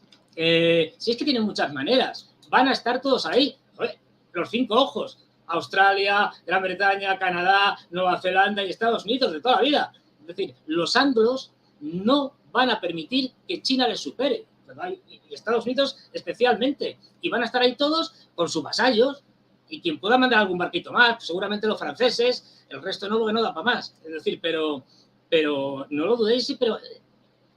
si es que tienen muchas maneras, van a estar todos ahí. Joder, los 5 ojos, Australia, Gran Bretaña, Canadá, Nueva Zelanda y Estados Unidos de toda la vida. Es decir, los anglos no van a permitir que China les supere, ¿verdad? Y Estados Unidos especialmente. Y van a estar ahí todos con sus vasallos y quien pueda mandar algún barquito más, seguramente los franceses, el resto no, porque no da para más. Es decir, pero no lo dudéis, pero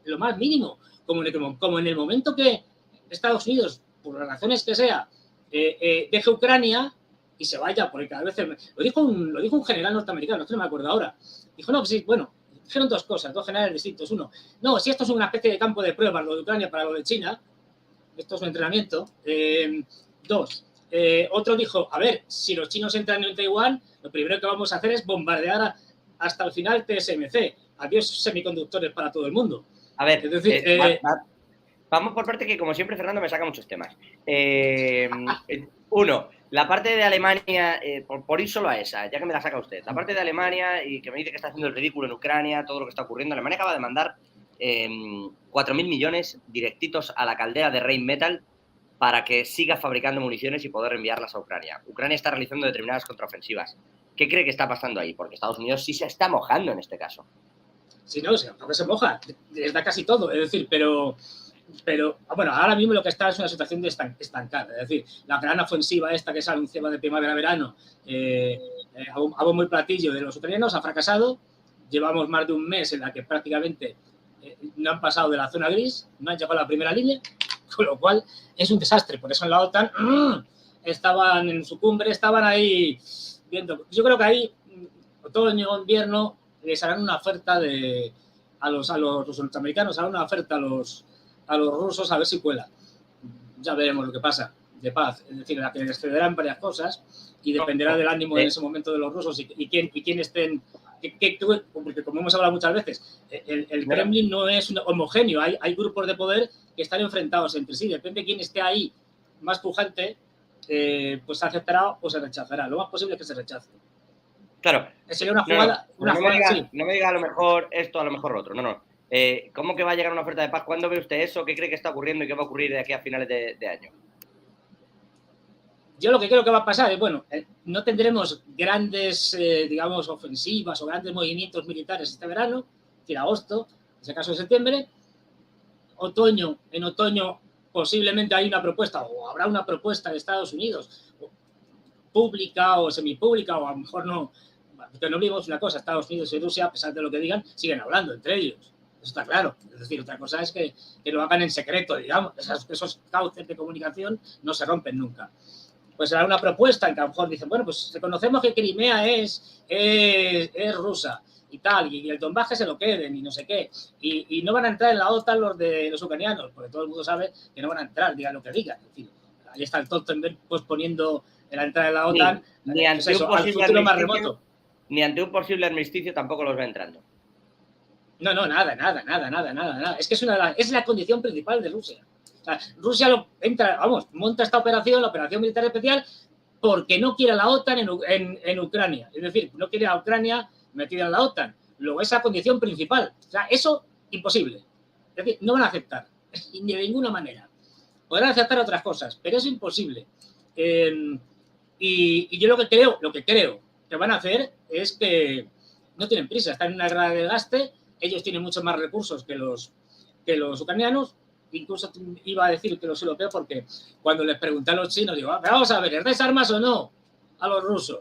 lo más mínimo. Como en el momento que Estados Unidos, por las razones que sea, deje Ucrania y se vaya, porque cada vez... Lo dijo un general norteamericano, no me acuerdo ahora. Dijo, no, pues sí, bueno, dijeron 2 cosas, 2 generales distintos. Uno, no, si esto es una especie de campo de pruebas, lo de Ucrania para lo de China, esto es un entrenamiento. 2, otro dijo, a ver, si los chinos entran en Taiwán, lo primero que vamos a hacer es bombardear hasta el final TSMC. Adiós semiconductores para todo el mundo. A ver, es decir, vamos por parte que, como siempre, Fernando me saca muchos temas. Uno, la parte de Alemania, por ir solo a esa, ya que me la saca usted, la parte de Alemania y que me dice que está haciendo el ridículo en Ucrania, todo lo que está ocurriendo. Alemania acaba de mandar 4.000 millones directitos a la caldera de Rheinmetall para que siga fabricando municiones y poder enviarlas a Ucrania. Ucrania está realizando determinadas contraofensivas. ¿Qué cree que está pasando ahí? Porque Estados Unidos sí se está mojando en este caso. Sí, no, porque se moja, les da casi todo, es decir, pero bueno, ahora mismo lo que está es una situación de estancada, es decir, la gran ofensiva esta que se anunciaba de primavera-verano, a bombo y platillo de los ucranianos ha fracasado. Llevamos más de un mes en la que prácticamente no han pasado de la zona gris, no han llegado a la primera línea, con lo cual es un desastre. Por eso en la OTAN estaban en su cumbre, estaban ahí viendo. Yo creo que ahí, otoño, invierno, les harán una oferta a los norteamericanos, harán una oferta a los rusos a ver si cuela. Ya veremos lo que pasa de paz. Es decir, la que les cederán varias cosas y dependerá del ánimo en ese momento de los rusos y quién estén. Porque como hemos hablado muchas veces, el Kremlin no es homogéneo. Hay grupos de poder que están enfrentados entre sí. Depende de quién esté ahí más pujante, pues se aceptará o se rechazará. Lo más posible es que se rechace. Claro. Sería una jugada. No me diga a lo mejor esto, a lo mejor otro. No. ¿Cómo que va a llegar una oferta de paz? ¿Cuándo ve usted eso? ¿Qué cree que está ocurriendo y qué va a ocurrir de aquí a finales de año? Yo lo que creo que va a pasar es, bueno, no tendremos grandes, digamos, ofensivas o grandes movimientos militares este verano, es decir, agosto, en ese caso septiembre. En otoño posiblemente hay una propuesta o habrá una propuesta de Estados Unidos pública o semipública o a lo mejor no. Porque no olvidemos una cosa, Estados Unidos y Rusia, a pesar de lo que digan, siguen hablando entre ellos. Eso está claro. Es decir, otra cosa es que lo hagan en secreto, digamos. Esos cauces de comunicación no se rompen nunca. Pues será una propuesta en que a lo mejor dicen, bueno, pues reconocemos que Crimea es rusa y tal, y el Donbass se lo queden y no sé qué. Y no van a entrar en la OTAN los ucranianos, porque todo el mundo sabe que no van a entrar, digan lo que digan. Es decir, ahí está el Stoltenberg posponiendo la entrada de la OTAN ni ante pues eso, al futuro más remoto. Ni ante un posible armisticio tampoco los va entrando. No, nada. Es que es la condición principal de Rusia. O sea, Rusia monta esta operación, la operación militar especial, porque no quiere a la OTAN en Ucrania. Es decir, no quiere a Ucrania metida en la OTAN. Luego, esa condición principal. O sea, eso, imposible. Es decir, no van a aceptar, ni de ninguna manera. Podrán aceptar otras cosas, pero es imposible. Y yo lo que creo que van a hacer es que no tienen prisa, están en una guerra de desgaste, ellos tienen muchos más recursos que los ucranianos, incluso iba a decir que los europeos, porque cuando les pregunté a los chinos, digo, vamos a ver, ¿les dais armas o no a los rusos?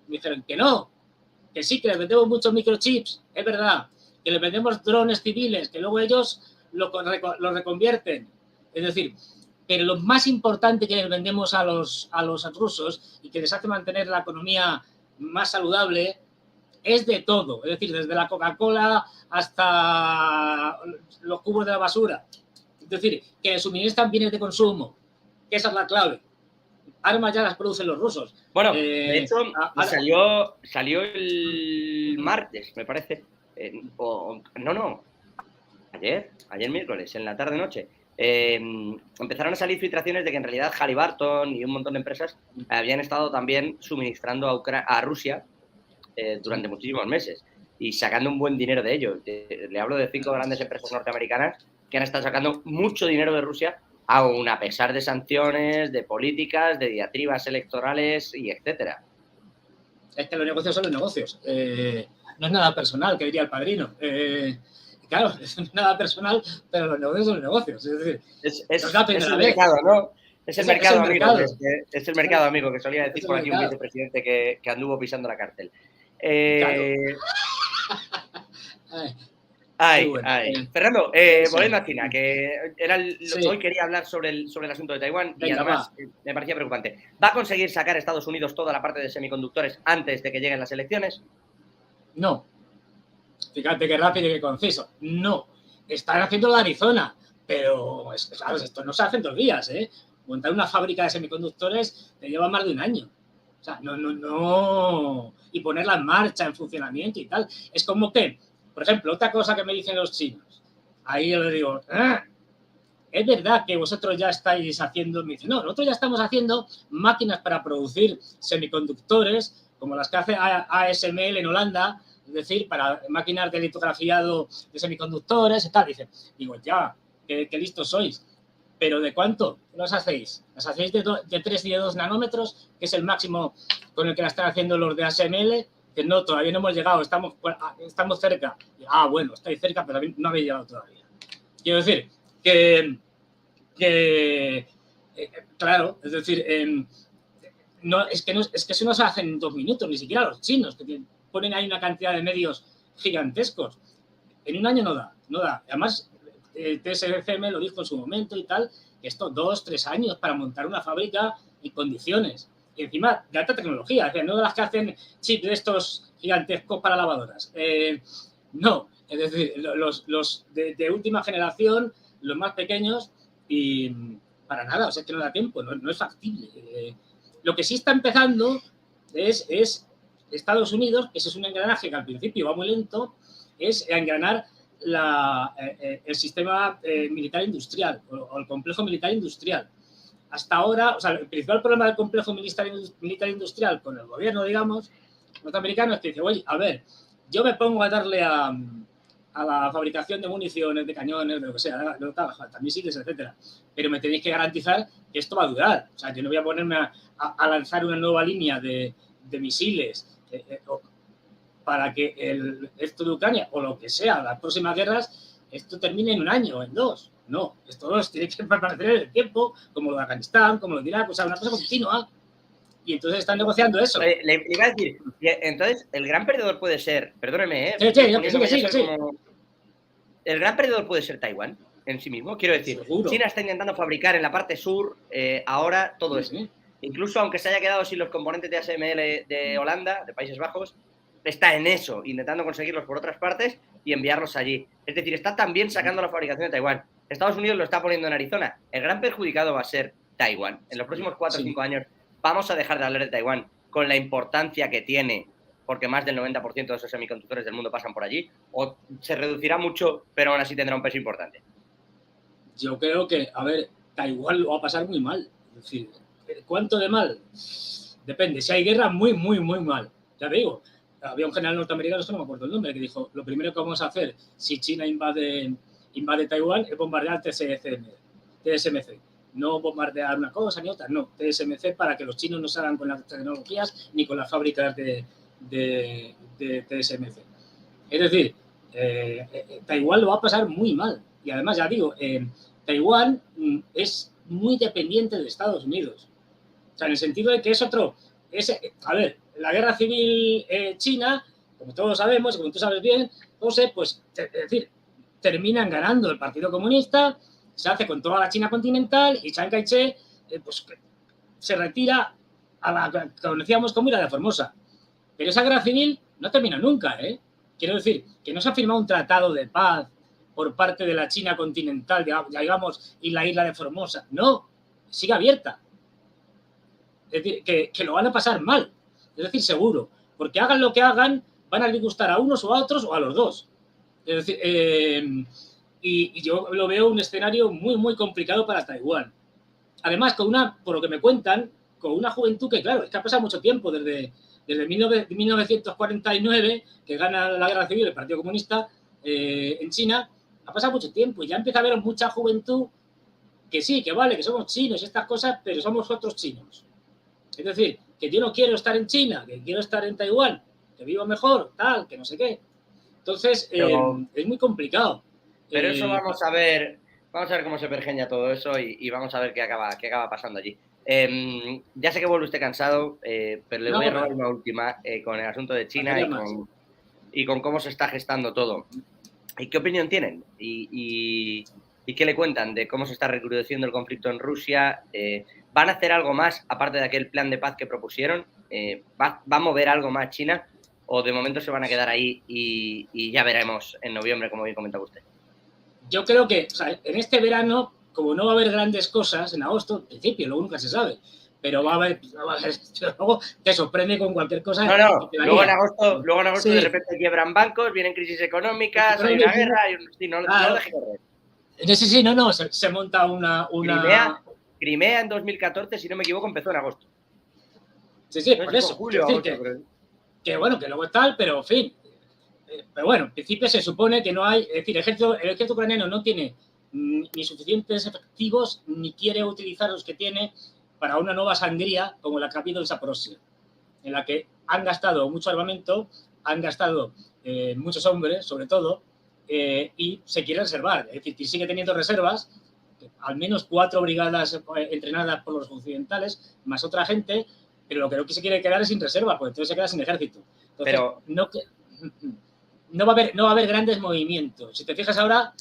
Me dijeron que no, que sí, que les vendemos muchos microchips, es verdad, que les vendemos drones civiles, que luego ellos los reconvierten. Es decir, pero lo más importante que les vendemos a los rusos y que les hace mantener la economía más saludable es de todo. Es decir, desde la Coca-Cola hasta los cubos de la basura. Es decir, que les suministran bienes de consumo. Que esa es la clave. Armas ya las producen los rusos. Bueno, de hecho, salió el martes, me parece. Ayer miércoles, en la tarde-noche. empezaron a salir filtraciones de que en realidad Halliburton y un montón de empresas habían estado también suministrando a Rusia durante muchísimos meses y sacando un buen dinero de ello. Le hablo de 5 grandes empresas norteamericanas que han estado sacando mucho dinero de Rusia, aún a pesar de sanciones, de políticas, de diatribas electorales y etcétera. Es que los negocios son los negocios. No es nada personal, que diría el Padrino. Claro, no es nada personal, pero los negocios son los negocios. Es decir, es el mercado, ¿no? Es el mercado, amigo. Es el mercado, amigo, que solía decir por aquí un vicepresidente que anduvo pisando la cárcel. Fernando, volviendo a China, que era hoy quería hablar sobre el asunto de Taiwán. Venga, y además me parecía preocupante. ¿Va a conseguir sacar a Estados Unidos toda la parte de semiconductores antes de que lleguen las elecciones? No. Fíjate qué rápido y qué conciso. No. Están haciendo la Arizona, pero claro, esto no se hace en 2 días, ¿eh? Montar una fábrica de semiconductores te lleva más de 1 año. O sea, no. Y ponerla en marcha, en funcionamiento y tal. Es como que, por ejemplo, otra cosa que me dicen los chinos. Ahí yo les digo, es verdad que vosotros ya estáis haciendo... Me dicen, no, nosotros ya estamos haciendo máquinas para producir semiconductores, como las que hace ASML en Holanda, es decir, para máquinas de litografiado de semiconductores y tal. Dicen, digo, ya, qué listos sois. ¿Pero de cuánto las hacéis? ¿Las hacéis de 3 y de 2 nanómetros, que es el máximo con el que la están haciendo los de ASML? Que no, todavía no hemos llegado, estamos cerca. Bueno, estáis cerca, pero no habéis llegado todavía. Quiero decir claro, es decir, es que eso no se hace en 2 minutos, ni siquiera los chinos, que ponen ahí una cantidad de medios gigantescos. En 1 año no da. Además, TSMC lo dijo en su momento y tal, que esto 2, 3 años para montar una fábrica en condiciones. Y encima de alta tecnología, es decir, no de las que hacen chips de estos gigantescos para lavadoras. No, es decir, los de última generación, los más pequeños, y para nada, o sea, que no da tiempo, no es factible. Lo que sí está empezando es Estados Unidos, que ese es un engranaje que al principio va muy lento, es engranar el sistema militar industrial o el complejo militar industrial. Hasta ahora, o sea, el principal problema del complejo militar industrial con el gobierno, digamos, norteamericano es que dice, oye, a ver, yo me pongo a darle a la fabricación de municiones, de cañones, de lo que sea, también misiles, etcétera, pero me tenéis que garantizar que esto va a durar. O sea, yo no voy a ponerme a lanzar una nueva línea de misiles para que esto de Ucrania, o lo que sea, las próximas guerras, esto termine en 1 año, en 2. No, esto tiene que permanecer en el tiempo, como lo de Afganistán, como lo de Irak, o sea, una cosa continua. Y entonces están negociando eso. Le iba a decir, entonces, el gran perdedor puede ser, perdóneme, Sí. El gran perdedor puede ser Taiwán en sí mismo. Quiero decir, seguro. China está intentando fabricar en la parte sur ahora todo esto. Incluso aunque se haya quedado sin los componentes de ASML de Holanda, de Países Bajos, está en eso, intentando conseguirlos por otras partes y enviarlos allí. Es decir, está también sacando la fabricación de Taiwán. Estados Unidos lo está poniendo en Arizona. El gran perjudicado va a ser Taiwán. En los próximos 4 o 5 años vamos a dejar de hablar de Taiwán con la importancia que tiene, porque más del 90% de esos semiconductores del mundo pasan por allí, o se reducirá mucho, pero aún así tendrá un peso importante. Yo creo que, a ver, Taiwán lo va a pasar muy mal. Es decir, ¿cuánto de mal? Depende. Si hay guerra, muy, muy, muy mal. Ya digo, había un general norteamericano, no me acuerdo el nombre, que dijo, lo primero que vamos a hacer si China invade Taiwán es bombardear TSMC. No bombardear una cosa ni otra, no. TSMC para que los chinos no salgan con las tecnologías ni con las fábricas de TSMC. Es decir, Taiwán lo va a pasar muy mal. Y además, ya digo, Taiwán es muy dependiente de Estados Unidos. O sea, en el sentido de que es otro... a ver, la guerra civil china, como todos sabemos, como tú sabes bien, José, pues, es decir, terminan ganando el Partido Comunista, se hace con toda la China continental y Chiang Kai-shek pues, se retira a la que conocíamos como Isla de Formosa. Pero esa guerra civil no termina nunca, ¿eh? Quiero decir, que no se ha firmado un tratado de paz por parte de la China continental, digamos, y la Isla de Formosa. No, sigue abierta. Es decir, que lo van a pasar mal. Es decir, seguro. Porque hagan lo que hagan, van a disgustar a unos o a otros o a los dos. Es decir, y yo lo veo un escenario muy, muy complicado para Taiwán. Además, por lo que me cuentan, con una juventud que, claro, es que ha pasado mucho tiempo, desde 1949, que gana la guerra civil el Partido Comunista en China, ha pasado mucho tiempo y ya empieza a haber mucha juventud que sí, que vale, que somos chinos y estas cosas, pero somos otros chinos. Es decir, que yo no quiero estar en China, que quiero estar en Taiwán, que vivo mejor, tal, que no sé qué. Entonces, es muy complicado. Pero eso vamos a ver cómo se pergeña todo eso y vamos a ver qué acaba pasando allí. Ya sé que vuelve usted cansado, pero le voy a robar una última con el asunto de China y con cómo se está gestando todo. ¿Y qué opinión tienen? ¿Y qué le cuentan de cómo se está recrudeciendo el conflicto en Rusia? ¿Van a hacer algo más, aparte de aquel plan de paz que propusieron? ¿Va a mover algo más China? ¿O de momento se van a quedar ahí y ya veremos en noviembre, como bien comentaba usted? Yo creo que, o sea, en este verano, como no va a haber grandes cosas, en agosto, en principio, luego nunca se sabe, pero va a haber luego te sorprende con cualquier cosa. No, luego en agosto sí. De repente quiebran bancos, vienen crisis económicas, hay una guerra, no deje correr. Sí, no, se monta una... Crimea en 2014, si no me equivoco, empezó en agosto. Sí, no por eso. Julio, agosto, que bueno, que luego es tal, pero en fin. Pero bueno, en principio se supone que no hay... Es decir, el ejército ucraniano no tiene ni suficientes efectivos, ni quiere utilizar los que tiene para una nueva sangría como la que ha habido en Zaporozhia, en la que han gastado mucho armamento, han gastado muchos hombres, sobre todo, y se quiere reservar. Es decir, sigue teniendo reservas, al menos 4 brigadas entrenadas por los occidentales, más otra gente, pero lo que no se quiere quedar es sin reserva, porque entonces se queda sin ejército. Entonces, pero no va a haber grandes movimientos. Si te fijas ahora,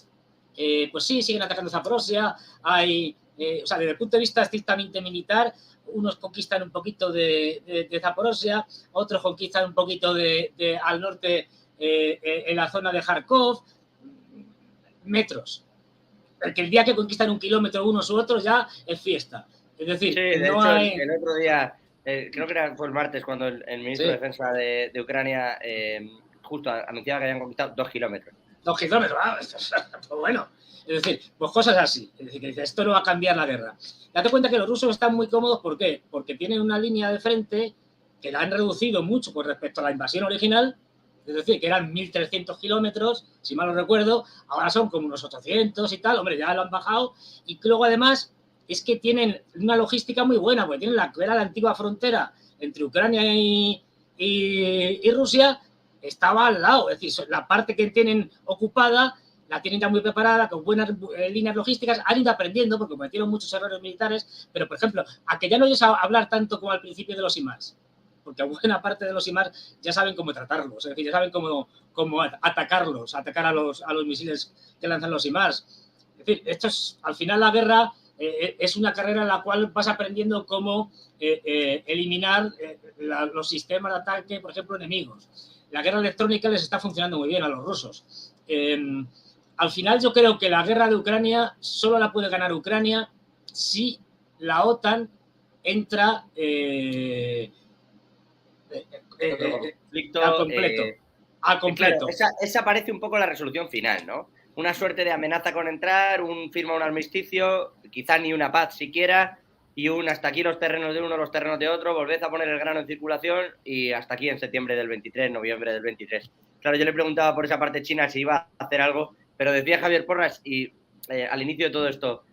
pues sí, siguen atacando Zaporozhia, o sea, desde el punto de vista estrictamente militar, unos conquistan un poquito de Zaporozhia, otros conquistan un poquito al norte en la zona de Kharkov, metros. Que el día que conquistan 1 kilómetro unos u otros ya es fiesta. Es decir, sí, de hecho, el otro día, creo que fue el martes, cuando el ministro de Defensa de Ucrania justo anunciaba que habían conquistado 2 kilómetros. 2 kilómetros, pues bueno. Es decir, pues cosas así. Es decir, que esto no va a cambiar la guerra. Date cuenta que los rusos están muy cómodos, ¿por qué? Porque tienen una línea de frente que la han reducido mucho con respecto a la invasión original, es decir, que eran 1.300 kilómetros, si mal no recuerdo, ahora son como unos 800 y tal, hombre, ya lo han bajado, y luego además es que tienen una logística muy buena, porque tienen la antigua frontera entre Ucrania y Rusia, estaba al lado, es decir, la parte que tienen ocupada la tienen ya muy preparada, con buenas líneas logísticas, han ido aprendiendo porque cometieron muchos errores militares, pero, por ejemplo, a que ya no oyes hablar tanto como al principio de los IMARS, porque buena parte de los IMARS ya saben cómo tratarlos, es decir, ya saben cómo atacarlos, atacar a los misiles que lanzan los IMARS. Es decir, esto es, al final la guerra es una carrera en la cual vas aprendiendo cómo eliminar los sistemas de ataque, por ejemplo, enemigos. La guerra electrónica les está funcionando muy bien a los rusos. Al final yo creo que la guerra de Ucrania solo la puede ganar Ucrania si la OTAN entra al completo. Claro, esa parece un poco la resolución final, ¿no? Una suerte de amenaza con entrar, firma un armisticio, quizá ni una paz siquiera, y hasta aquí los terrenos de uno, los terrenos de otro, volved a poner el grano en circulación y hasta aquí en septiembre del 23, noviembre del 23. Claro, yo le preguntaba por esa parte china si iba a hacer algo, pero decía Javier Porras, y al inicio de todo esto,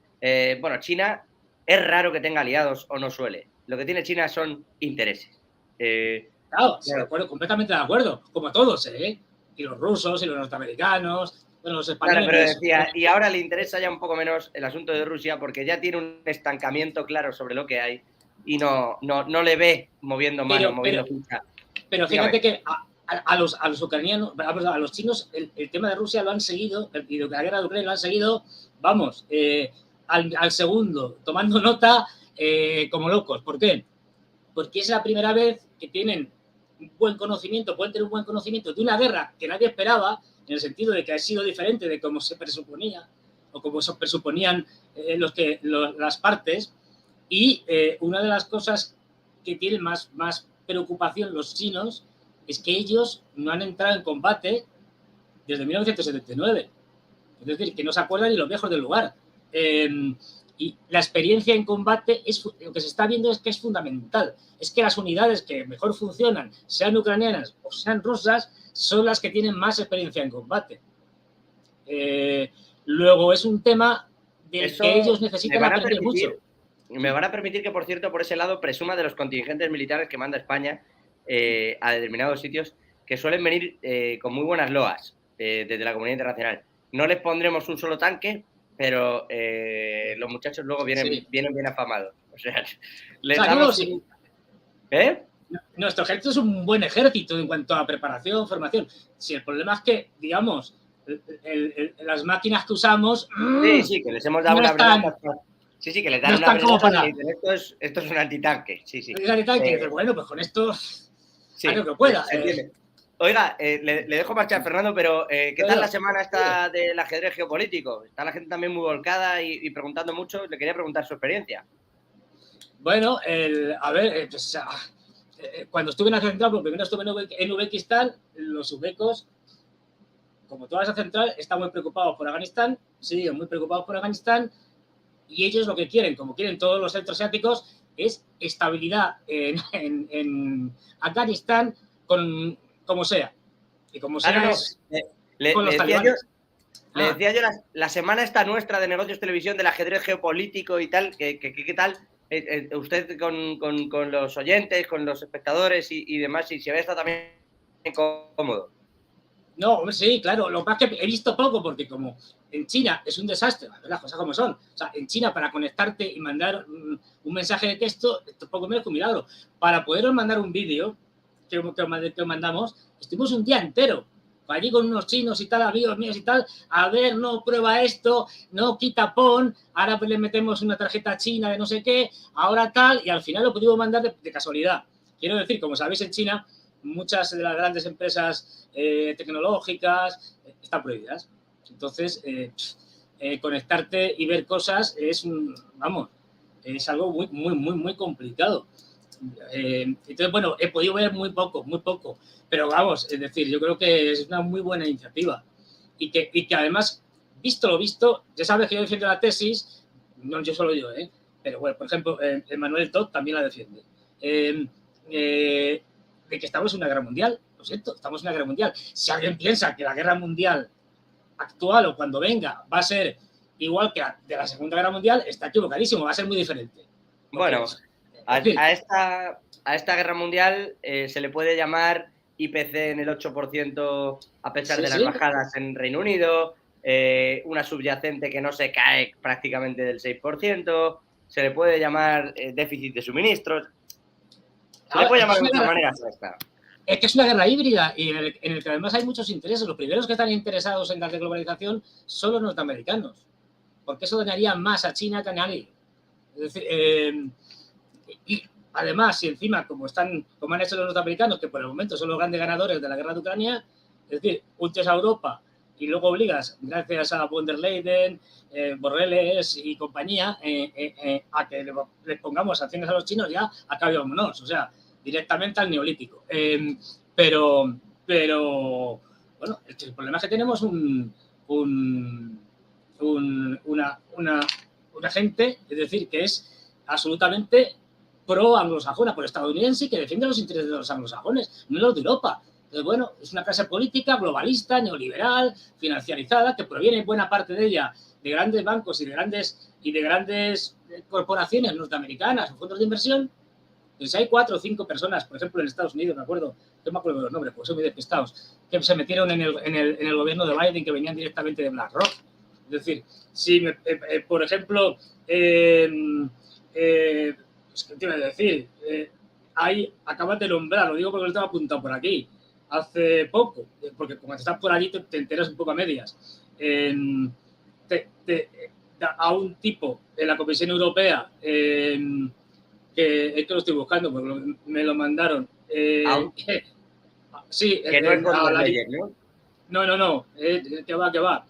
bueno, China es raro que tenga aliados o no suele. Lo que tiene China son intereses. Claro, de acuerdo, completamente de acuerdo, como todos, ¿eh? Y los rusos, y los norteamericanos, bueno, los españoles. Claro, pero decía, y ahora le interesa ya un poco menos el asunto de Rusia porque ya tiene un estancamiento claro sobre lo que hay y no le ve moviendo mano, moviendo ficha. Pero fíjate que a los ucranianos, a los chinos, el tema de Rusia lo han seguido, y la guerra de Ucrania lo han seguido, vamos, al segundo, tomando nota como locos. ¿Por qué? Porque es la primera vez que tienen un buen conocimiento, pueden tener un buen conocimiento de una guerra que nadie esperaba, en el sentido de que ha sido diferente de como se presuponía, o como se presuponían las partes, y una de las cosas que tienen más preocupación los chinos es que ellos no han entrado en combate desde 1979. Es decir, que no se acuerdan ni los viejos del lugar. Y la experiencia en combate, lo que se está viendo es que es fundamental. Es que las unidades que mejor funcionan, sean ucranianas o sean rusas, son las que tienen más experiencia en combate. Luego es un tema del que ellos necesitan aprender mucho. Me van a permitir que, por cierto, por ese lado, presuma de los contingentes militares que manda España a determinados sitios, que suelen venir con muy buenas loas desde la comunidad internacional. No les pondremos un solo tanque, pero los muchachos luego vienen bien afamados. O sea, les damos... Nuestro ejército es un buen ejército en cuanto a preparación, formación. Si el problema es que, digamos, las máquinas que usamos... Sí, que les hemos dado una breve... Sí, que les dan una breve... Esto es un antitanque. Sí. Es antitanque. Bueno, pues con esto... Haré lo que pueda. Oiga, le dejo marchar, Fernando, pero ¿qué tal la semana esta del ajedrez geopolítico? Está la gente también muy volcada y preguntando mucho. Le quería preguntar su experiencia. Bueno, cuando estuve en la central, porque primero estuve en Uzbekistán, los uzbecos, como toda esa central, están muy preocupados por Afganistán, siguen muy preocupados por Afganistán, y ellos lo que quieren, como quieren todos los centroasiáticos, es estabilidad en Afganistán como sea. Y como sea con los talibanes. Le decía yo la semana esta nuestra de Negocios Televisión del ajedrez geopolítico y tal, ¿qué tal? Usted con los oyentes, con los espectadores y demás, si se ve está también cómodo. No, sí, claro. Lo que pasa es que he visto poco porque como en China es un desastre, las cosas como son. O sea, en China para conectarte y mandar un mensaje de texto, esto es poco menos que un milagro. Para poderos mandar un vídeo que mandamos, estuvimos un día entero allí con unos chinos y tal, amigos míos y tal, a ver, no, prueba esto, no, quita, pon, ahora pues le metemos una tarjeta china de no sé qué, ahora tal, y al final lo pudimos mandar de casualidad. Quiero decir, como sabéis, en China muchas de las grandes empresas tecnológicas están prohibidas. Entonces, conectarte y ver cosas es algo muy complicado. Entonces, bueno, he podido ver muy poco, pero vamos, es decir, yo creo que es una muy buena iniciativa y que además, visto lo visto, ya sabes que yo defiendo la tesis, no yo solo yo, pero bueno, por ejemplo, Emmanuel Todd también la defiende, de que estamos en una guerra mundial, lo siento, estamos en una guerra mundial. Si alguien piensa que la guerra mundial actual o cuando venga va a ser igual que la de la Segunda Guerra Mundial, está equivocadísimo, va a ser muy diferente. Bueno, a esta guerra mundial se le puede llamar IPC en el 8% a pesar de las bajadas en Reino Unido, una subyacente que no se cae prácticamente del 6%, se le puede llamar déficit de suministros, se le puede llamar de muchas maneras. Es que es una guerra híbrida y en el que además hay muchos intereses. Los primeros que están interesados en la desglobalización son los norteamericanos, porque eso dañaría más a China que a nadie. Es decir, y además, si encima, como han hecho los norteamericanos, que por el momento son los grandes ganadores de la guerra de Ucrania, es decir, hundes a Europa y luego obligas, gracias a von der Leyen, Borrells y compañía, a que les pongamos sanciones a los chinos, ya acabémonos, o sea, directamente al neolítico. Pero bueno, el problema es que tenemos una gente, es decir, que es absolutamente pro-anglosajona, por estadounidense, que defiende los intereses de los anglosajones, no los de Europa. Entonces, bueno, es una clase política globalista, neoliberal, financiarizada, que proviene buena parte de ella de grandes bancos y de grandes corporaciones norteamericanas o fondos de inversión. Entonces, hay 4 o 5 personas, por ejemplo, en Estados Unidos, no me acuerdo de los nombres, porque son muy despistados, que se metieron en el gobierno de Biden, que venían directamente de BlackRock. Es decir, si, por ejemplo, ¿qué te iba a decir? Acabas de nombrar, lo digo porque lo estaba apuntado por aquí, hace poco, porque como estás por allí te enteras un poco a medias. A un tipo en la Comisión Europea, que es que lo estoy buscando, porque me lo mandaron. Sí, que no es con las leyes, ¿no? No, que va.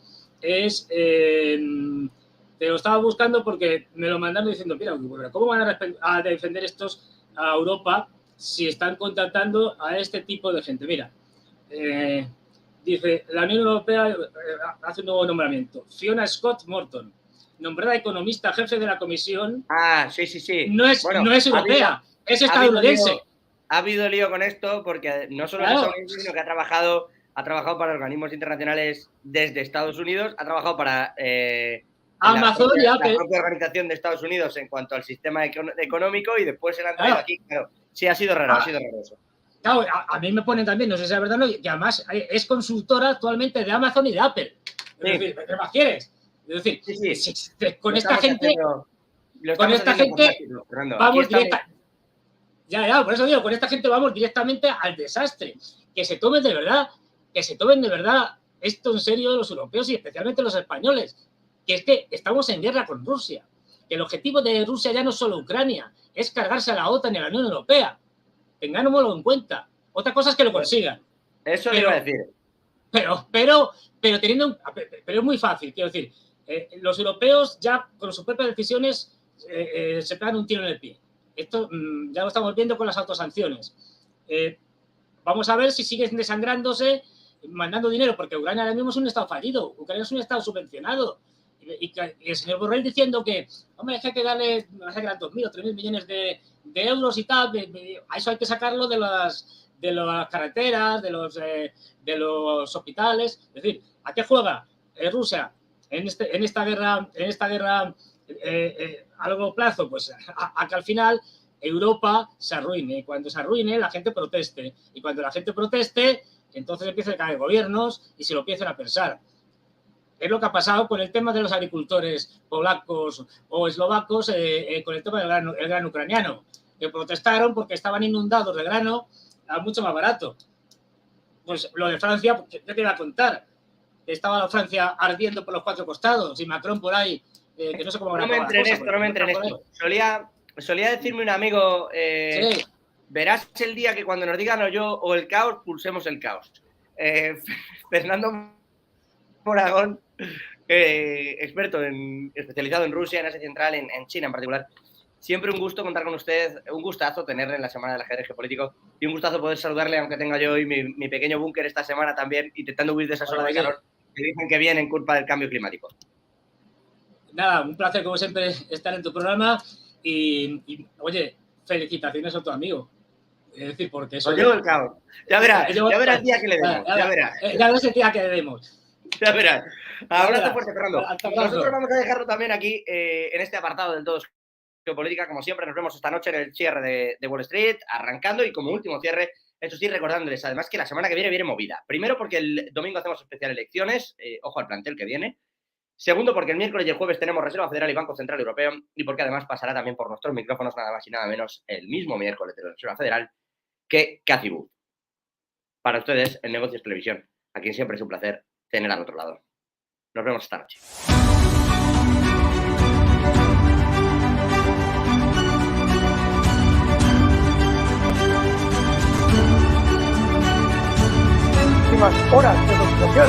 Te lo estaba buscando porque me lo mandaron diciendo, mira, ¿cómo van a defender estos a Europa si están contratando a este tipo de gente? Mira, Dice, la Unión Europea hace un nuevo nombramiento. Fiona Scott Morton, nombrada economista jefe de la Comisión. Ah, sí. No es europea, es estadounidense. Ha habido lío con esto porque no solo es estadounidense, sino que ha trabajado para organismos internacionales desde Estados Unidos, ha trabajado para Amazon y Apple. La propia organización de Estados Unidos en cuanto al sistema económico, y después se la han traído aquí. Claro, sí, ha sido raro, eso. Claro, a mí me ponen también, no sé si es verdad, que además es consultora actualmente de Amazon y de Apple. Es decir, ¿qué más quieres? Es decir, con esta gente vamos directamente. Ya, por eso digo, con esta gente vamos directamente al desastre. Que se tomen de verdad esto en serio los europeos y especialmente los españoles. Que es que estamos en guerra con Rusia. Que el objetivo de Rusia ya no es solo Ucrania, es cargarse a la OTAN y a la Unión Europea. Tengámoslo en cuenta. Otra cosa es que lo consigan. Eso le iba a decir. Pero es muy fácil, quiero decir. Los europeos ya con sus propias decisiones se pegan un tiro en el pie. Esto ya lo estamos viendo con las autosanciones. Vamos a ver si siguen desangrándose, mandando dinero, porque Ucrania ahora mismo es un estado fallido. Ucrania es un estado subvencionado. Y el señor Borrell diciendo que, hombre, hay que darle, no sé qué eran 2.000 o 3.000 millones de euros y tal, a eso hay que sacarlo de las carreteras, de los hospitales. Es decir, ¿a qué juega Rusia en esta guerra a largo plazo? Pues a que al final Europa se arruine. Y cuando se arruine, la gente proteste. Y cuando la gente proteste, entonces empiezan a caer gobiernos y se lo empiezan a pensar. Es lo que ha pasado con el tema de los agricultores polacos o eslovacos con el tema del grano ucraniano, que protestaron porque estaban inundados de grano a mucho más barato. Pues lo de Francia, ¿qué te iba a contar? Estaba la Francia ardiendo por los 4 costados y Macron por ahí, que no sé cómo habrá acabado la cosa, no me entre en esto. Solía decirme un amigo, sí. Verás el día que cuando nos digan o el caos, pulsemos el caos. Fernando Moragón, especializado en Rusia, en Asia Central, en China en particular. Siempre un gusto contar con usted, un gustazo tenerle en la semana del ajedrez geopolítico y un gustazo poder saludarle, aunque tenga yo hoy mi pequeño búnker esta semana también, intentando huir de esas olas de calor que dicen que vienen culpa del cambio climático. Nada, un placer como siempre estar en tu programa y oye, felicitaciones a tu amigo. Es decir, porque eso... Llevo el caos. Ya verás el día que le demos. Ya verás el día que le demos. Ya verás. Abrazo fuerte, Fernando. Nosotros vamos a dejarlo también aquí en este apartado del todo geopolítica. Como siempre, nos vemos esta noche en el cierre de Wall Street, arrancando, y como último cierre, eso sí, recordándoles además que la semana que viene movida. Primero, porque el domingo hacemos especial elecciones, ojo al plantel que viene. Segundo, porque el miércoles y el jueves tenemos Reserva Federal y Banco Central Europeo, y porque además pasará también por nuestros micrófonos nada más y nada menos el mismo miércoles de la Reserva Federal que Cathy Wood. Para ustedes, el negocio es televisión, a quien siempre es un placer tener al otro lado. Nos vemos esta noche. Horas de conversación.